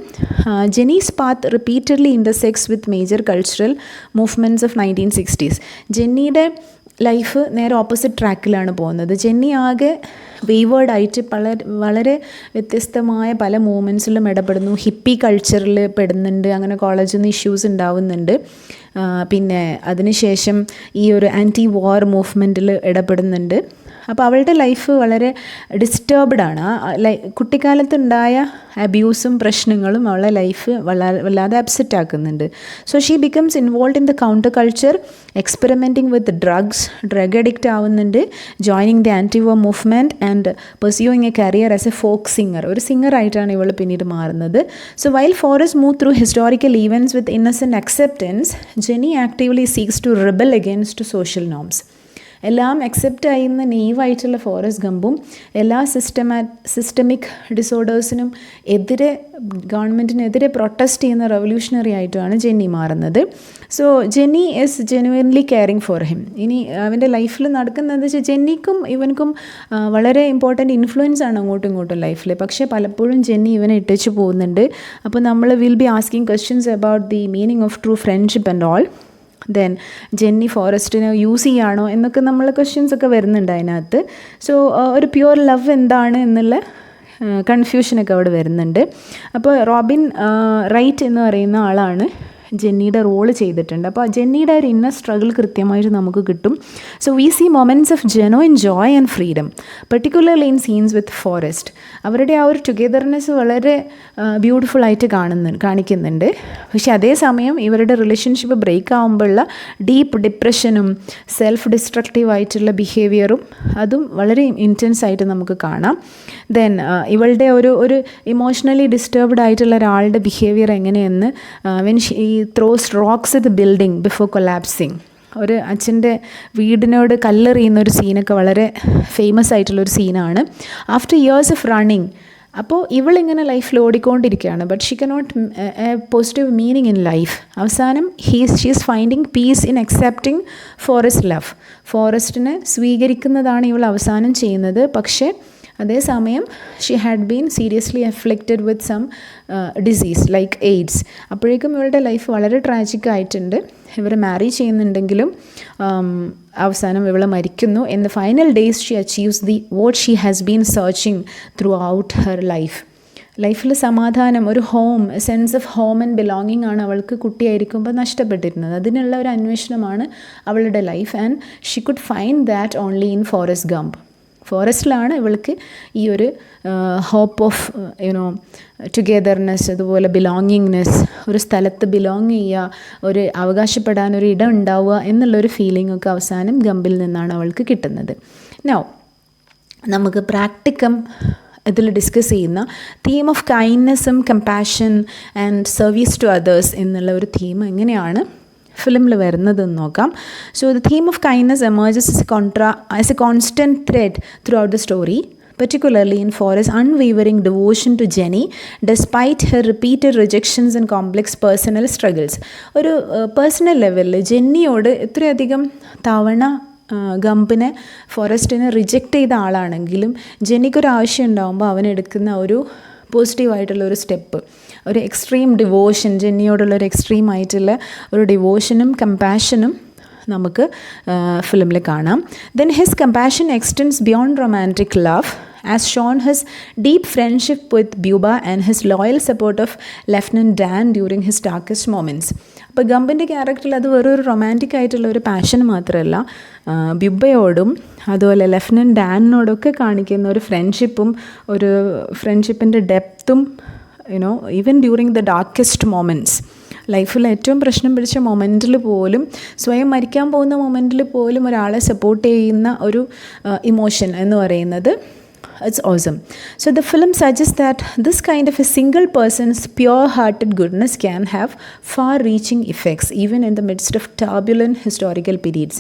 Jenny's path repeatedly intersects with major cultural movements of 1960s. ജെന്നിയുടെ ലൈഫ് നേരെ ഓപ്പോസിറ്റ് ട്രാക്കിലാണ് പോകുന്നത്. ജെന്നി ആകെ വേവേർഡായിട്ട് വളരെ വ്യത്യസ്തമായ പല മൂവ്മെൻറ്റ്സിലും ഇടപെടുന്നു. ഹിപ്പി കൾച്ചറിൽ പെടുന്നുണ്ട്, അങ്ങനെ കോളേജിൽ നിന്ന് ഇഷ്യൂസ് ഉണ്ടാവുന്നുണ്ട്. പിന്നെ അതിനുശേഷം ഈ ഒരു ആൻറ്റി വാർ മൂവ്മെൻറ്റിൽ ഇടപെടുന്നുണ്ട്. അപ്പോൾ അവളുടെ ലൈഫ് വളരെ ഡിസ്റ്റർബ്ഡാണ്. കുട്ടിക്കാലത്തുണ്ടായ അബ്യൂസും പ്രശ്നങ്ങളും അവളുടെ ലൈഫ് വല്ലാതെ അപ്സെറ്റ് ആക്കുന്നുണ്ട്. So she becomes involve in the counter culture, experimenting with drug addict ആവുന്നുണ്ട്, joining the anti war movement and pursuing a career as a folk singer. ഒരു സിംഗറായിട്ടാണ് ഇവൾ പിന്നീട് മാറുന്നത്. So while Forrest move through historical events with innocent acceptance, Jenny actively seeks to rebel against social norms. എല്ലാം accept ചെയ്യുന്ന നെയ്വായിട്ടുള്ള Forrest ഗംപും എല്ലാ സിസ്റ്റമിക് ഡിസോർഡേഴ്സിനും എതിരെ, ഗവൺമെൻറ്റിനെതിരെ പ്രൊട്ടസ്റ്റ് ചെയ്യുന്ന റെവല്യൂഷണറി ആയിട്ടുമാണ് ജെന്നി മാറുന്നത്. So Jenny is genuinely caring for him. ഇനി അവൻ്റെ ലൈഫിൽ നടക്കുന്നത് വെച്ചാൽ ജെന്നിക്കും ഇവനക്കും വളരെ ഇമ്പോർട്ടൻറ്റ് ഇൻഫ്ലുവൻസ് ആണ് അങ്ങോട്ടും ഇങ്ങോട്ടും ലൈഫിൽ. പക്ഷേ പലപ്പോഴും ജെന്നി ഇവനെ ഇട്ടേച്ച് പോകുന്നുണ്ട്. അപ്പോൾ നമ്മൾ will be asking questions about the meaning of true friendship and all. Then Jenny ഫോറസ്റ്റിനെ യൂസ് ചെയ്യാണോ എന്നൊക്കെ നമ്മൾ ക്വസ്റ്റ്യൻസ് ഒക്കെ വരുന്നുണ്ട് അതിനകത്ത്. സോ ഒരു പ്യുവർ ലവ് എന്താണ് എന്നുള്ള കൺഫ്യൂഷനൊക്കെ അവിടെ വരുന്നുണ്ട്. അപ്പോൾ റോബിൻ റൈറ്റ് എന്ന് പറയുന്ന ആളാണ് ജെന്നിയുടെ റോള് ചെയ്തിട്ടുണ്ട്. അപ്പോൾ ജെന്നിയുടെ ഒരു ഇന്നർ സ്ട്രഗിൾ കൃത്യമായിട്ട് നമുക്ക് കിട്ടും. So we see moments of genuine joy and freedom, particularly in scenes with Forrest. അവരുടെ ആ ഒരു ടുഗെദർനെസ് വളരെ ബ്യൂട്ടിഫുൾ ആയിട്ട് കാണിക്കുന്നുണ്ട്. പക്ഷേ അതേസമയം ഇവരുടെ റിലേഷൻഷിപ്പ് ബ്രേക്ക് ആകുമ്പോഴുള്ള ഡീപ്പ് ഡിപ്രഷനും സെൽഫ് ഡിസ്ട്രക്റ്റീവ് ആയിട്ടുള്ള ബിഹേവിയറും അതും വളരെ ഇൻറ്റൻസ് ആയിട്ട് നമുക്ക് കാണാം. ദെൻ ഇവളുടെ ഒരു ഇമോഷണലി ഡിസ്റ്റർബ്ഡ് ആയിട്ടുള്ള ഒരാളുടെ ബിഹേവിയർ എങ്ങനെയെന്ന് when she throws rocks at the building before collapsing. ഒരു അച്ഛൻ്റെ വീടിനോട് കല്ലെറിയുന്ന ഒരു സീനൊക്കെ വളരെ ഫേമസ് ആയിട്ടുള്ളൊരു സീനാണ്. ആഫ്റ്റർ ഇയേഴ്സ് ഓഫ് റണ്ണിങ് അപ്പോൾ ഇവളിങ്ങനെ ലൈഫിൽ ഓടിക്കൊണ്ടിരിക്കുകയാണ്, but she cannot positive meaning in life. അവസാനം she is finding peace in accepting Forrest love. ഫോറസ്റ്റിനെ സ്വീകരിക്കുന്നതാണ് ഇവൾ അവസാനം ചെയ്യുന്നത്. പക്ഷേ അതേസമയം she had been seriously afflicted with some disease like AIDS. അപ്പോഴേക്കും ഇവളുടെ ലൈഫ് വളരെ ട്രാജിക് ആയിട്ടുണ്ട്. ഇവർ മാരി ചെയ്യുന്നുണ്ടെങ്കിലും അവസാനം ഇവൾ മരിക്കുന്നു. In the final days she achieves what she has been searching throughout her life. ലൈഫിൽ സമാധാനം, ഒരു home, sense of home and belonging ആണ് അവൾക്ക് കുട്ടിയായിരിക്കുമ്പോൾ നഷ്ടപ്പെട്ടിരുന്നത്. അതിനുള്ള ഒരു അന്വേഷണമാണ് അവളുടെ life. And she could find that only in Forrest Gump. ഫോറസ്റ്റിലാണ് ഇവൾക്ക് ഈ ഒരു ഹോപ്പ് ഓഫ് ടുഗെദർനെസ്, അതുപോലെ ബിലോങ്ങിങ്നെസ്, ഒരു സ്ഥലത്ത് ബിലോങ് ചെയ്യുക, ഒരു അവകാശപ്പെടാനൊരു ഇടം ഉണ്ടാവുക എന്നുള്ളൊരു ഫീലിംഗ് ഒക്കെ അവസാനം ഗംപിൽ നിന്നാണ് അവൾക്ക് കിട്ടുന്നത്. നൗ നമുക്ക് പ്രാക്ടിക്കം ഇതിൽ ഡിസ്കസ് ചെയ്യുന്ന തീം ഓഫ് കൈൻഡ്നെസ്സും compassion and service to others എന്നുള്ള ഒരു തീം എങ്ങനെയാണ് ഫിലിമിൽ വരുന്നതെന്ന് നോക്കാം. So the theme of kindness emerges as a constant thread throughout the story, particularly in Forrest's unwavering devotion to Jenny despite her repeated rejections and complex personal struggles. ഒരു personal ലെവലിൽ ജെന്നിയോട് ഇത്രയധികം തവണ ഗംപിനെ, ഫോറസ്റ്റിനെ റിജക്റ്റ് ചെയ്ത ആളാണെങ്കിലും ജെന്നിക്കൊരാവശ്യം ഉണ്ടാകുമ്പോൾ അവനെടുക്കുന്ന ഒരു പോസിറ്റീവായിട്ടുള്ള ഒരു സ്റ്റെപ്പ്, ഒരു എക്സ്ട്രീം ഡിവോഷൻ, ജെന്നിയോടുള്ളൊരു എക്സ്ട്രീം ആയിട്ടുള്ള ഒരു ഡിവോഷനും കമ്പാഷനും നമുക്ക് ഫിലിമിൽ കാണാം. Then his compassion extends beyond romantic love as shown his deep friendship with Buba and his loyal support of Lieutenant Dan during his darkest moments. അപ്പോൾ ഗംപിൻ്റെ ക്യാരക്ടറിൽ അത് വെറൊരു റൊമാൻറ്റിക് ആയിട്ടുള്ള ഒരു പാഷൻ മാത്രമല്ല, ബ്യൂബയോടും അതുപോലെ ലെഫ്റ്റനൻറ്റ് ഡാനിനോടൊക്കെ കാണിക്കുന്ന ഒരു ഫ്രണ്ട്ഷിപ്പും, ഒരു ഫ്രണ്ട്ഷിപ്പിൻ്റെ ഡെപ്തും, even during the darkest moments, ലൈഫിൽ ഏറ്റവും പ്രശ്നം പിടിച്ച മൊമെൻറ്റിൽ പോലും, സ്വയം മരിക്കാൻ പോകുന്ന മൊമെൻറ്റിൽ പോലും ഒരാളെ സപ്പോർട്ട് ചെയ്യുന്ന ഒരു ഇമോഷൻ എന്ന് പറയുന്നത് it's awesome. So the film suggests that this kind of a single person's pure-hearted goodness can have far-reaching effects even in the midst of turbulent historical periods.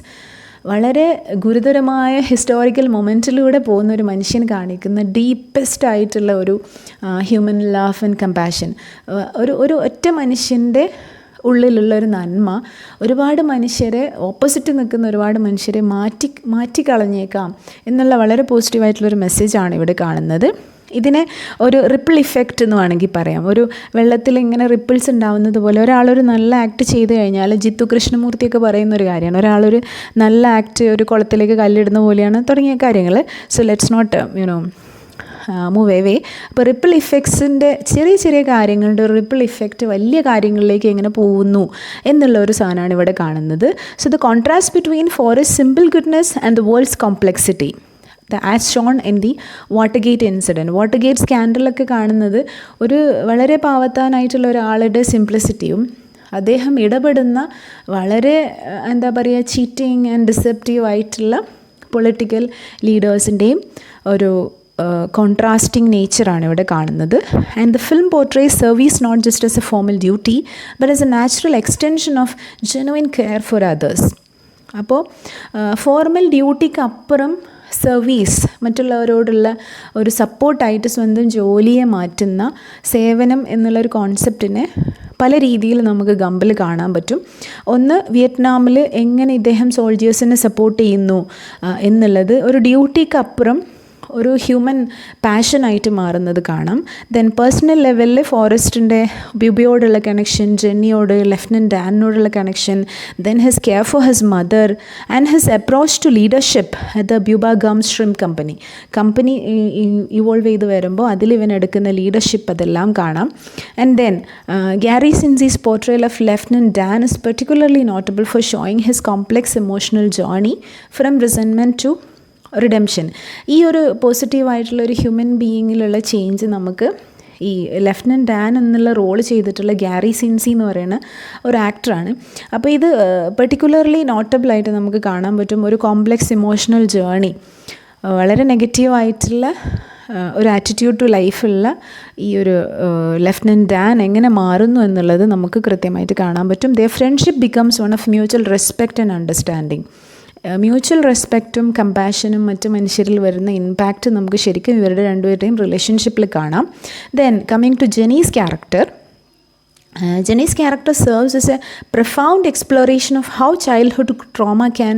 വളരെ ഗുരുതരമായ ഹിസ്റ്റോറിക്കൽ മൊമെൻറ്റിലൂടെ പോകുന്ന ഒരു മനുഷ്യൻ കാണിക്കുന്ന ഡീപ്പസ്റ്റ് ആയിട്ടുള്ള ഒരു ഹ്യൂമൻ ലവ് ആൻഡ് കമ്പാഷൻ, ഒരു ഒറ്റ മനുഷ്യൻ്റെ ഉള്ളിലുള്ളൊരു നന്മ ഒരുപാട് മനുഷ്യരെ, ഓപ്പോസിറ്റ് നിൽക്കുന്ന ഒരുപാട് മനുഷ്യരെ മാറ്റിക്കളഞ്ഞേക്കാം എന്നുള്ള വളരെ പോസിറ്റീവായിട്ടുള്ളൊരു മെസ്സേജാണ് ഇവിടെ കാണുന്നത്. ഇതിനെ ഒരു റിപ്പിൾ ഇഫക്റ്റ് എന്ന് വേണമെങ്കിൽ പറയാം. ഒരു വെള്ളത്തിൽ ഇങ്ങനെ റിപ്പിൾസ് ഉണ്ടാവുന്നത് പോലെ ഒരാളൊരു നല്ല ആക്ട് ചെയ്ത് കഴിഞ്ഞാൽ, ജിത്തു കൃഷ്ണമൂർത്തിയൊക്കെ പറയുന്ന ഒരു കാര്യമാണ്, ഒരാളൊരു നല്ല ആക്ട് ഒരു കുളത്തിലേക്ക് കല്ലിടുന്ന പോലെയാണ് തുടങ്ങിയ കാര്യങ്ങൾ. So let's not move away. അപ്പോൾ റിപ്പിൾ ഇഫക്ട്സിൻ്റെ ചെറിയ ചെറിയ കാര്യങ്ങളുടെ ഒരു റിപ്പിൾ ഇഫക്റ്റ് വലിയ കാര്യങ്ങളിലേക്ക് എങ്ങനെ പോകുന്നു എന്നുള്ള ഒരു സാധനമാണ് ഇവിടെ കാണുന്നത്. So the contrast between Forrest simple goodness and the world's complexity as shown in the Watergate incident. Watergate സ്കാൻഡലൊക്കെ കാണുന്നത് ഒരു വളരെ പാവത്താനായിട്ടുള്ള ഒരാളുടെ സിംപ്ലിസിറ്റിയും, അദ്ദേഹം ഇടപെടുന്ന വളരെ എന്താ പറയുക ചീറ്റിങ് ആൻഡ് ഡിസെപ്റ്റീവ് ആയിട്ടുള്ള പൊളിറ്റിക്കൽ ലീഡേഴ്സിൻ്റെയും ഒരു കോൺട്രാസ്റ്റിംഗ് നേച്ചറാണ് ഇവിടെ കാണുന്നത്. And the film portrays service not just as a formal duty but as a natural extension of genuine care for others. അപ്പോൾ ഫോർമൽ ഡ്യൂട്ടിക്ക് അപ്പുറം സർവീസ്, മറ്റുള്ളവരോടുള്ള ഒരു സപ്പോർട്ടായിട്ട് സ്വന്തം ജോലിയെ മാറ്റുന്ന സേവനം എന്നുള്ളൊരു കോൺസെപ്റ്റിനെ പല രീതിയിൽ നമുക്ക് ഗംപിൽ കാണാൻ പറ്റും. ഒന്ന്, വിയറ്റ്നാമിൽ എങ്ങനെ ഇദ്ദേഹം സോൾജേഴ്സിനെ സപ്പോർട്ട് ചെയ്യുന്നു എന്നുള്ളത് ഒരു ഡ്യൂട്ടിക്ക് അപ്പുറം ഒരു ഹ്യൂമൻ പാഷനായിട്ട് മാറുന്നത് കാണാം. ദെൻ പേഴ്സണൽ ലെവലിൽ ഫോറസ്റ്റിൻ്റെ ബ്യൂബയോടുള്ള കണക്ഷൻ, ജെന്നിയോട്, ലെഫ്റ്റനൻറ്റ് ഡാനിനോടുള്ള connection, then his care for his mother and his approach to leadership at the Bubba Gump shrimp Company evolve ചെയ്ത് വരുമ്പോൾ അതിൽ ഇവൻ എടുക്കുന്ന ലീഡർഷിപ്പ് അതെല്ലാം കാണാം. And then Gary Sinise's portrayal of lieutenant Dan is particularly notable for showing his complex emotional journey from resentment to redemption. ഈ ഒരു പോസിറ്റീവായിട്ടുള്ളൊരു ഹ്യൂമൻ ബീയിങ്ങിലുള്ള ചേഞ്ച് നമുക്ക് ഈ ലെഫ്റ്റനൻറ്റ് ഡാൻ എന്നുള്ള റോള് ചെയ്തിട്ടുള്ള ഗ്യാരി സിൻസി എന്ന് പറയുന്ന ഒരു ആക്ടറാണ്. അപ്പോൾ ഇത് പെർട്ടിക്കുലർലി നോട്ടബിളായിട്ട് നമുക്ക് കാണാൻ പറ്റും. ഒരു കോംപ്ലെക്സ് ഇമോഷണൽ ജേർണി, വളരെ നെഗറ്റീവായിട്ടുള്ള ഒരു ആറ്റിറ്റ്യൂഡ് ടു ലൈഫുള്ള ഈ ഒരു ലെഫ്റ്റനൻറ്റ് ഡാൻ എങ്ങനെ മാറുന്നു എന്നുള്ളത് നമുക്ക് കൃത്യമായിട്ട് കാണാൻ പറ്റും. Their friendship becomes one of mutual respect and understanding. Mutual റെസ്പെക്റ്റും കമ്പാഷനും മറ്റ് മനുഷ്യരിൽ വരുന്ന ഇമ്പാക്റ്റ് നമുക്ക് ശരിക്കും ഇവരുടെ രണ്ടുപേരുടെയും റിലേഷൻഷിപ്പിൽ കാണാം. Then coming to Jenny's character. Jenny's character serves as a profound exploration of how childhood trauma can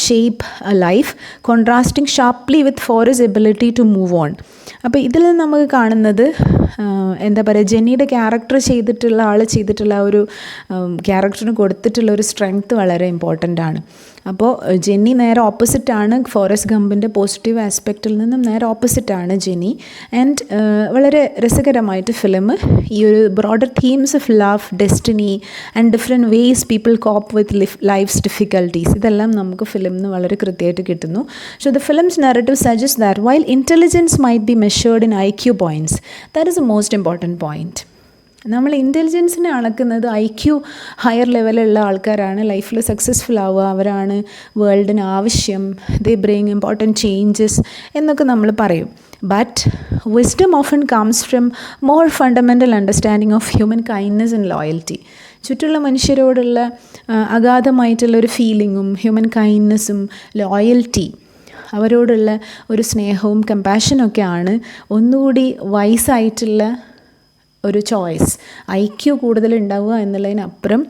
shape a life, contrasting sharply with Forrest's ability to move on. അപ്പോൾ ഇതിൽ നമുക്ക് കാണുന്നത് എന്താ പറയുക, ജെന്നിയുടെ ക്യാരക്ടർ ചെയ്തിട്ടുള്ള ഒരു ക്യാരക്ടറിന് കൊടുത്തിട്ടുള്ള ഒരു സ്ട്രെങ്ത്ത് വളരെ ഇമ്പോർട്ടൻ്റ് ആണ്. അപ്പോൾ ജെന്നി നേരെ ഓപ്പോസിറ്റാണ് ഫോറസ്റ്റ് ഗംപിൻ്റെ പോസിറ്റീവ് ആസ്പെക്റ്റിൽ നിന്നും നേരെ ഓപ്പോസിറ്റാണ് ജെന്നി. ആൻഡ് വളരെ രസകരമായിട്ട് ഫിലിം ഈ ഒരു broader themes of love, destiny and different ways people cope with life's difficulties, ഇതെല്ലാം നമുക്ക് ഫിലിമിൽ നിന്ന് വളരെ കൃത്യമായിട്ട് കിട്ടുന്നു. So the film's narrative suggest that while intelligence might be measured in IQ points, that is a most important point. നമ്മൾ ഇൻ്റലിജൻസിനെ അളക്കുന്നത് IQ ഹയർ ലെവലുള്ള ആൾക്കാരാണ് ലൈഫിൽ സക്സസ്ഫുൾ ആവുക, അവരാണ് വേൾഡിന് ആവശ്യം, ദേ ബ്രിങ് ഇമ്പോർട്ടൻറ്റ് ചേഞ്ചസ് എന്നൊക്കെ നമ്മൾ പറയും. But wisdom often comes from more fundamental understanding of human kindness and loyalty. ചുറ്റുള്ള മനുഷ്യരോടുള്ള അഗാധമായിട്ടുള്ളൊരു ഫീലിങ്ങും ഹ്യൂമൻ കൈൻഡ്നെസ്സും ലോയൽറ്റി, അവരോടുള്ള ഒരു സ്നേഹവും കമ്പാഷനൊക്കെയാണ് ഒന്നുകൂടി വൈസായിട്ടുള്ള ഒരു ചോയ്സ്. IQ കൂടുതൽ ഉണ്ടാവുക എന്നുള്ളതിനപ്പുറം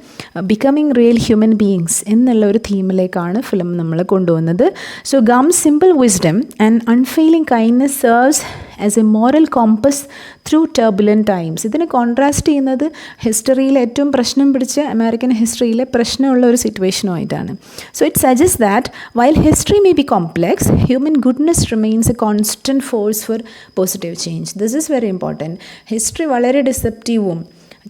ബിക്കമിങ് റിയൽ ഹ്യൂമൻ ബീയിങ്സ് എന്നുള്ള ഒരു തീമിലേക്കാണ് ഫിലിം നമ്മളെ കൊണ്ടുവന്നത്. So Gump's simple wisdom and unfailing kindness serves as a moral compass through turbulent times. ഇതിനെ കോൺട്രാസ്റ്റ് ചെയ്യുന്നത് ഹിസ്റ്ററിയിലെ ഏറ്റവും പ്രശ്നം പിടിച്ച അമേരിക്കൻ ഹിസ്റ്ററിയിലെ പ്രശ്നമുള്ള ഒരു സിറ്റുവേഷനുമായിട്ടാണ്. So it suggest that while history may be complex, human goodness remains a constant force for positive change. This is very important. History വളരെ ഡിസെപ്റ്റീവും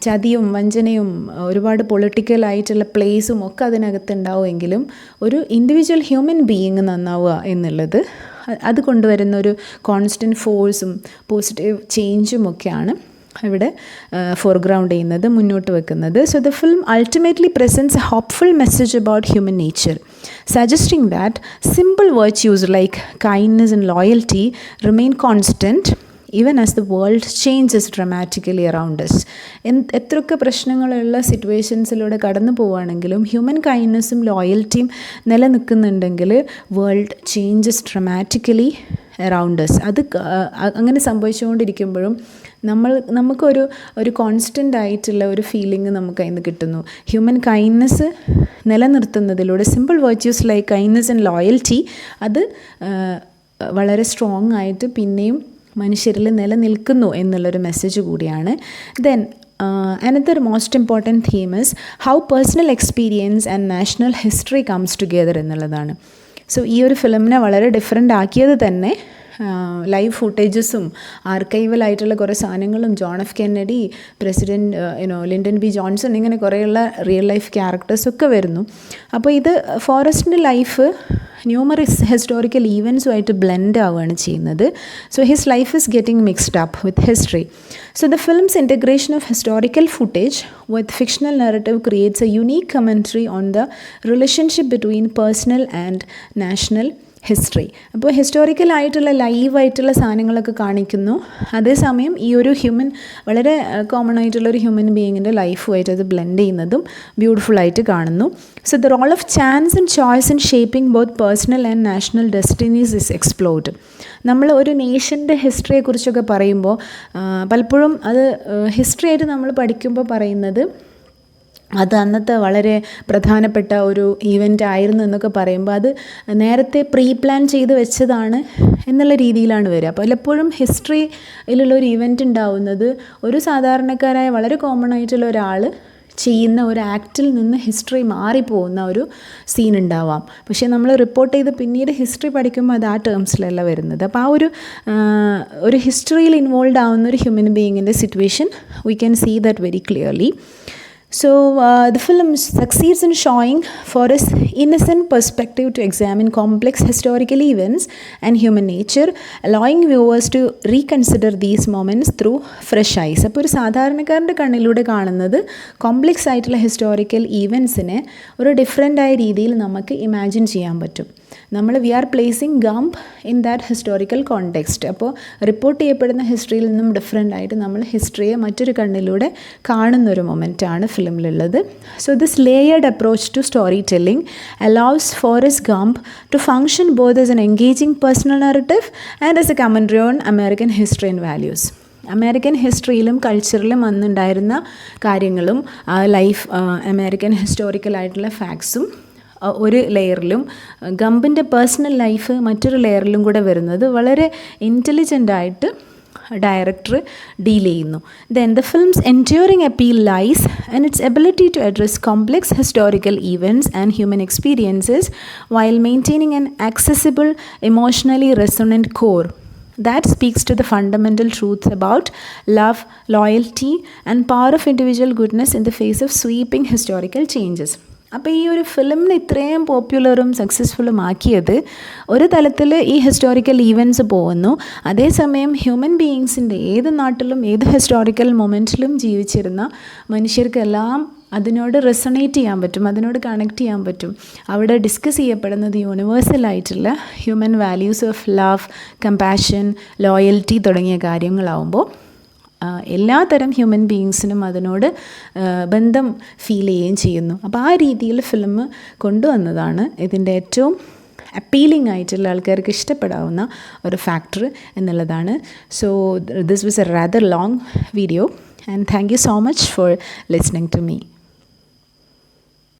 ചതിയും വഞ്ചനയും ഒരുപാട് പൊളിറ്റിക്കലായിട്ടുള്ള പ്ലേസും ഒക്കെ അതിനകത്തുണ്ടാവുമെങ്കിലും ഒരു ഇൻഡിവിജ്വൽ ഹ്യൂമൻ ബീയിങ് നന്നാവുക എന്നുള്ളത്, അത് കൊണ്ടുവരുന്ന ഒരു കോൺസ്റ്റൻറ്റ് ഫോഴ്സും പോസിറ്റീവ് ചേഞ്ചും ഒക്കെയാണ് ഇവിടെ ഫോർഗ്രൗണ്ട് ചെയ്യുന്നത്, മുന്നോട്ട് വെക്കുന്നത്. So the film ultimately presents a hopeful message about human nature, suggesting that simple virtues like kindness and loyalty remain constant even as the world changes dramatically around us. എത്രയൊക്കെ പ്രശ്നങ്ങളുള്ള സിറ്റുവേഷൻസിലൂടെ കടന്നു പോവുകയാണെങ്കിലും ഹ്യൂമൻ കൈൻഡ്നെസ്സും ലോയൽറ്റിയും നിലനിൽക്കുന്നുണ്ടെങ്കിൽ world changes dramatically around us. അത് അങ്ങനെ സംഭവിച്ചുകൊണ്ടിരിക്കുമ്പോഴും നമുക്കൊരു കോൺസ്റ്റൻ്റ് ആയിട്ടുള്ള ഒരു ഫീലിംഗ് നമുക്ക് അതിന് കിട്ടുന്നു. ഹ്യൂമൻ കൈൻഡ്നെസ് നിലനിർത്തുന്നതിലൂടെ simple virtues like kindness and loyalty അത് വളരെ സ്ട്രോങ് ആയിട്ട് പിന്നെയും മനുഷ്യരിൽ നിലനിൽക്കുന്നു എന്നുള്ളൊരു മെസ്സേജ് കൂടിയാണ്. Then another most important theme is how personal experience and national history comes together എന്നുള്ളതാണ്. സോ ഈ ഒരു ഫിലിമിനെ വളരെ ഡിഫറെൻ്റ് ആക്കിയത് തന്നെ ലൈവ് ഫുട്ടേജസും ആർക്കൈവലായിട്ടുള്ള കുറേ സാധനങ്ങളും, John F Kennedy, president Lyndon B Johnson, ഇങ്ങനെ കുറേയുള്ള റിയൽ ലൈഫ് ക്യാരക്ടേഴ്സൊക്കെ വരുന്നു. അപ്പോൾ ഇത് ഫോറസ്റ്റിൻ്റെ ലൈഫ് ന്യൂമറസ് ഹിസ്റ്റോറിക്കൽ ഈവൻസുമായിട്ട് ബ്ലെൻഡ് ആവുകയാണ് ചെയ്യുന്നത്. So his life is getting mixed up with history. So the film's integration of historical footage with fictional narrative creates a unique commentary on the relationship between personal and national history. അപ്പോൾ ഹിസ്റ്റോറിക്കലായിട്ടുള്ള ലൈവായിട്ടുള്ള സാധനങ്ങളൊക്കെ കാണിക്കുന്നു, അതേസമയം ഈ ഒരു വളരെ common ആയിട്ടുള്ളൊരു human ബീയിങ്ങിൻ്റെ ലൈഫുമായിട്ട് അത് blend ചെയ്യുന്നതും ബ്യൂട്ടിഫുള്ളായിട്ട് കാണുന്നു. So the role of chance and choice in shaping both personal and national destinies is explored. നമ്മൾ ഒരു നേഷൻ്റെ ഹിസ്റ്ററിയെക്കുറിച്ചൊക്കെ പറയുമ്പോൾ പലപ്പോഴും അത് ഹിസ്റ്ററി ആയിട്ട് നമ്മൾ പഠിക്കുമ്പോൾ പറയുന്നത് അത് അന്നത്തെ വളരെ പ്രധാനപ്പെട്ട ഒരു ഈവൻ്റ് ആയിരുന്നു എന്നൊക്കെ പറയുമ്പോൾ അത് നേരത്തെ പ്രീ പ്ലാൻ ചെയ്ത് വെച്ചതാണ് എന്നുള്ള രീതിയിലാണ് വരിക. പലപ്പോഴും ഹിസ്റ്ററിയിലുള്ളൊരു ഈവൻ്റ് ഉണ്ടാവുന്നത് ഒരു സാധാരണക്കാരായ വളരെ കോമൺ ആയിട്ടുള്ള ഒരാൾ ചെയ്യുന്ന ഒരു ആക്റ്റിൽ നിന്ന് ഹിസ്റ്ററി മാറിപ്പോകുന്ന ഒരു സീൻ ഉണ്ടാവാം. പക്ഷേ നമ്മൾ റിപ്പോർട്ട് ചെയ്ത് പിന്നീട് ഹിസ്റ്ററി പഠിക്കുമ്പോൾ അത് ആ ടേംസിലല്ല വരുന്നത്. അപ്പോൾ ആ ഒരു ഹിസ്റ്ററിയിൽ ഇൻവോൾവ് ആവുന്ന ഒരു ഹ്യൂമൻ ബീയിങ്ങിൻ്റെ situation we can see that very clearly. So the film succeeds in showing Forrest's innocent perspective to examine complex historical events and human nature, allowing viewers to reconsider these moments through fresh eyes. അപ്പോൾ ഒരു സാധാരണക്കാരൻ്റെ കണ്ണിലൂടെ കാണുന്നത് complex ആയിട്ടുള്ള historical ഈവൻസിനെ ഒരു different ആയ രീതിയിൽ നമുക്ക് ഇമാജിൻ ചെയ്യാൻ പറ്റും. We are placing Gump in that historical context. അപ്പോൾ റിപ്പോർട്ട് ചെയ്യപ്പെടുന്ന ഹിസ്റ്ററിയിൽ നിന്നും ഡിഫറെൻ്റ് ആയിട്ട് നമ്മൾ ഹിസ്റ്ററിയെ മറ്റൊരു കണ്ണിലൂടെ കാണുന്നൊരു മൊമെൻറ്റാണ് ഫിലിമിലുള്ളത്. So this layered approach to story telling allows Forrest Gump to function both as an engaging personal narrative and as a commentary on American history and values. American ഹിസ്റ്ററിയിലും കൾച്ചറിലും അന്നുണ്ടായിരുന്ന കാര്യങ്ങളും അമേരിക്കൻ ഹിസ്റ്റോറിക്കലായിട്ടുള്ള ഫാക്ട്സും ഒരു ലെയറിലും ഗംപിൻ്റെ പേഴ്സണൽ ലൈഫ് മറ്റൊരു ലെയറിലും കൂടെ വരുന്നത് വളരെ ഇൻ്റലിജൻ്റായിട്ട് ഡയറക്ടർ ഡീൽ ചെയ്യുന്നു. Then the film's enduring appeal lies and its ability to address complex historical events and human experiences while maintaining an accessible emotionally resonant core that speaks to the fundamental truths about love, loyalty and power of individual goodness in the face of sweeping historical changes. അപ്പോൾ ഈ ഒരു ഫിലിമിന് ഇത്രയും പോപ്പുലറും സക്സസ്ഫുള്ളും ആക്കിയത് ഒരു തലത്തിൽ ഈ historical events പോകുന്നു, അതേസമയം ഹ്യൂമൻ ബീയിങ്സിൻ്റെ ഏത് നാട്ടിലും ഏത് ഹിസ്റ്റോറിക്കൽ മൊമെൻറ്റിലും ജീവിച്ചിരുന്ന മനുഷ്യർക്കെല്ലാം അതിനോട് റെസണേറ്റ് ചെയ്യാൻ പറ്റും, അതിനോട് കണക്ട് ചെയ്യാൻ പറ്റും. അവിടെ ഡിസ്കസ് ചെയ്യപ്പെടുന്നത് യൂണിവേഴ്സലായിട്ടുള്ള human values of love, compassion, loyalty തുടങ്ങിയ കാര്യങ്ങളാവുമ്പോൾ എല്ലാതരം ഹ്യൂമൻ ബീയിങ്സിനും അതിനോട് ബന്ധം ഫീൽ ചെയ്യുകയും ചെയ്യുന്നു. അപ്പോൾ ആ രീതിയിൽ ഫിലിം കൊണ്ടുവന്നതാണ് ഇതിൻ്റെ ഏറ്റവും അപ്പീലിംഗ് ആയിട്ടുള്ള ആൾക്കാർക്ക് ഇഷ്ടപ്പെടാവുന്ന ഒരു ഫാക്ടർ എന്നുള്ളതാണ്. So this was A rather long video and thank you so much for listening to me.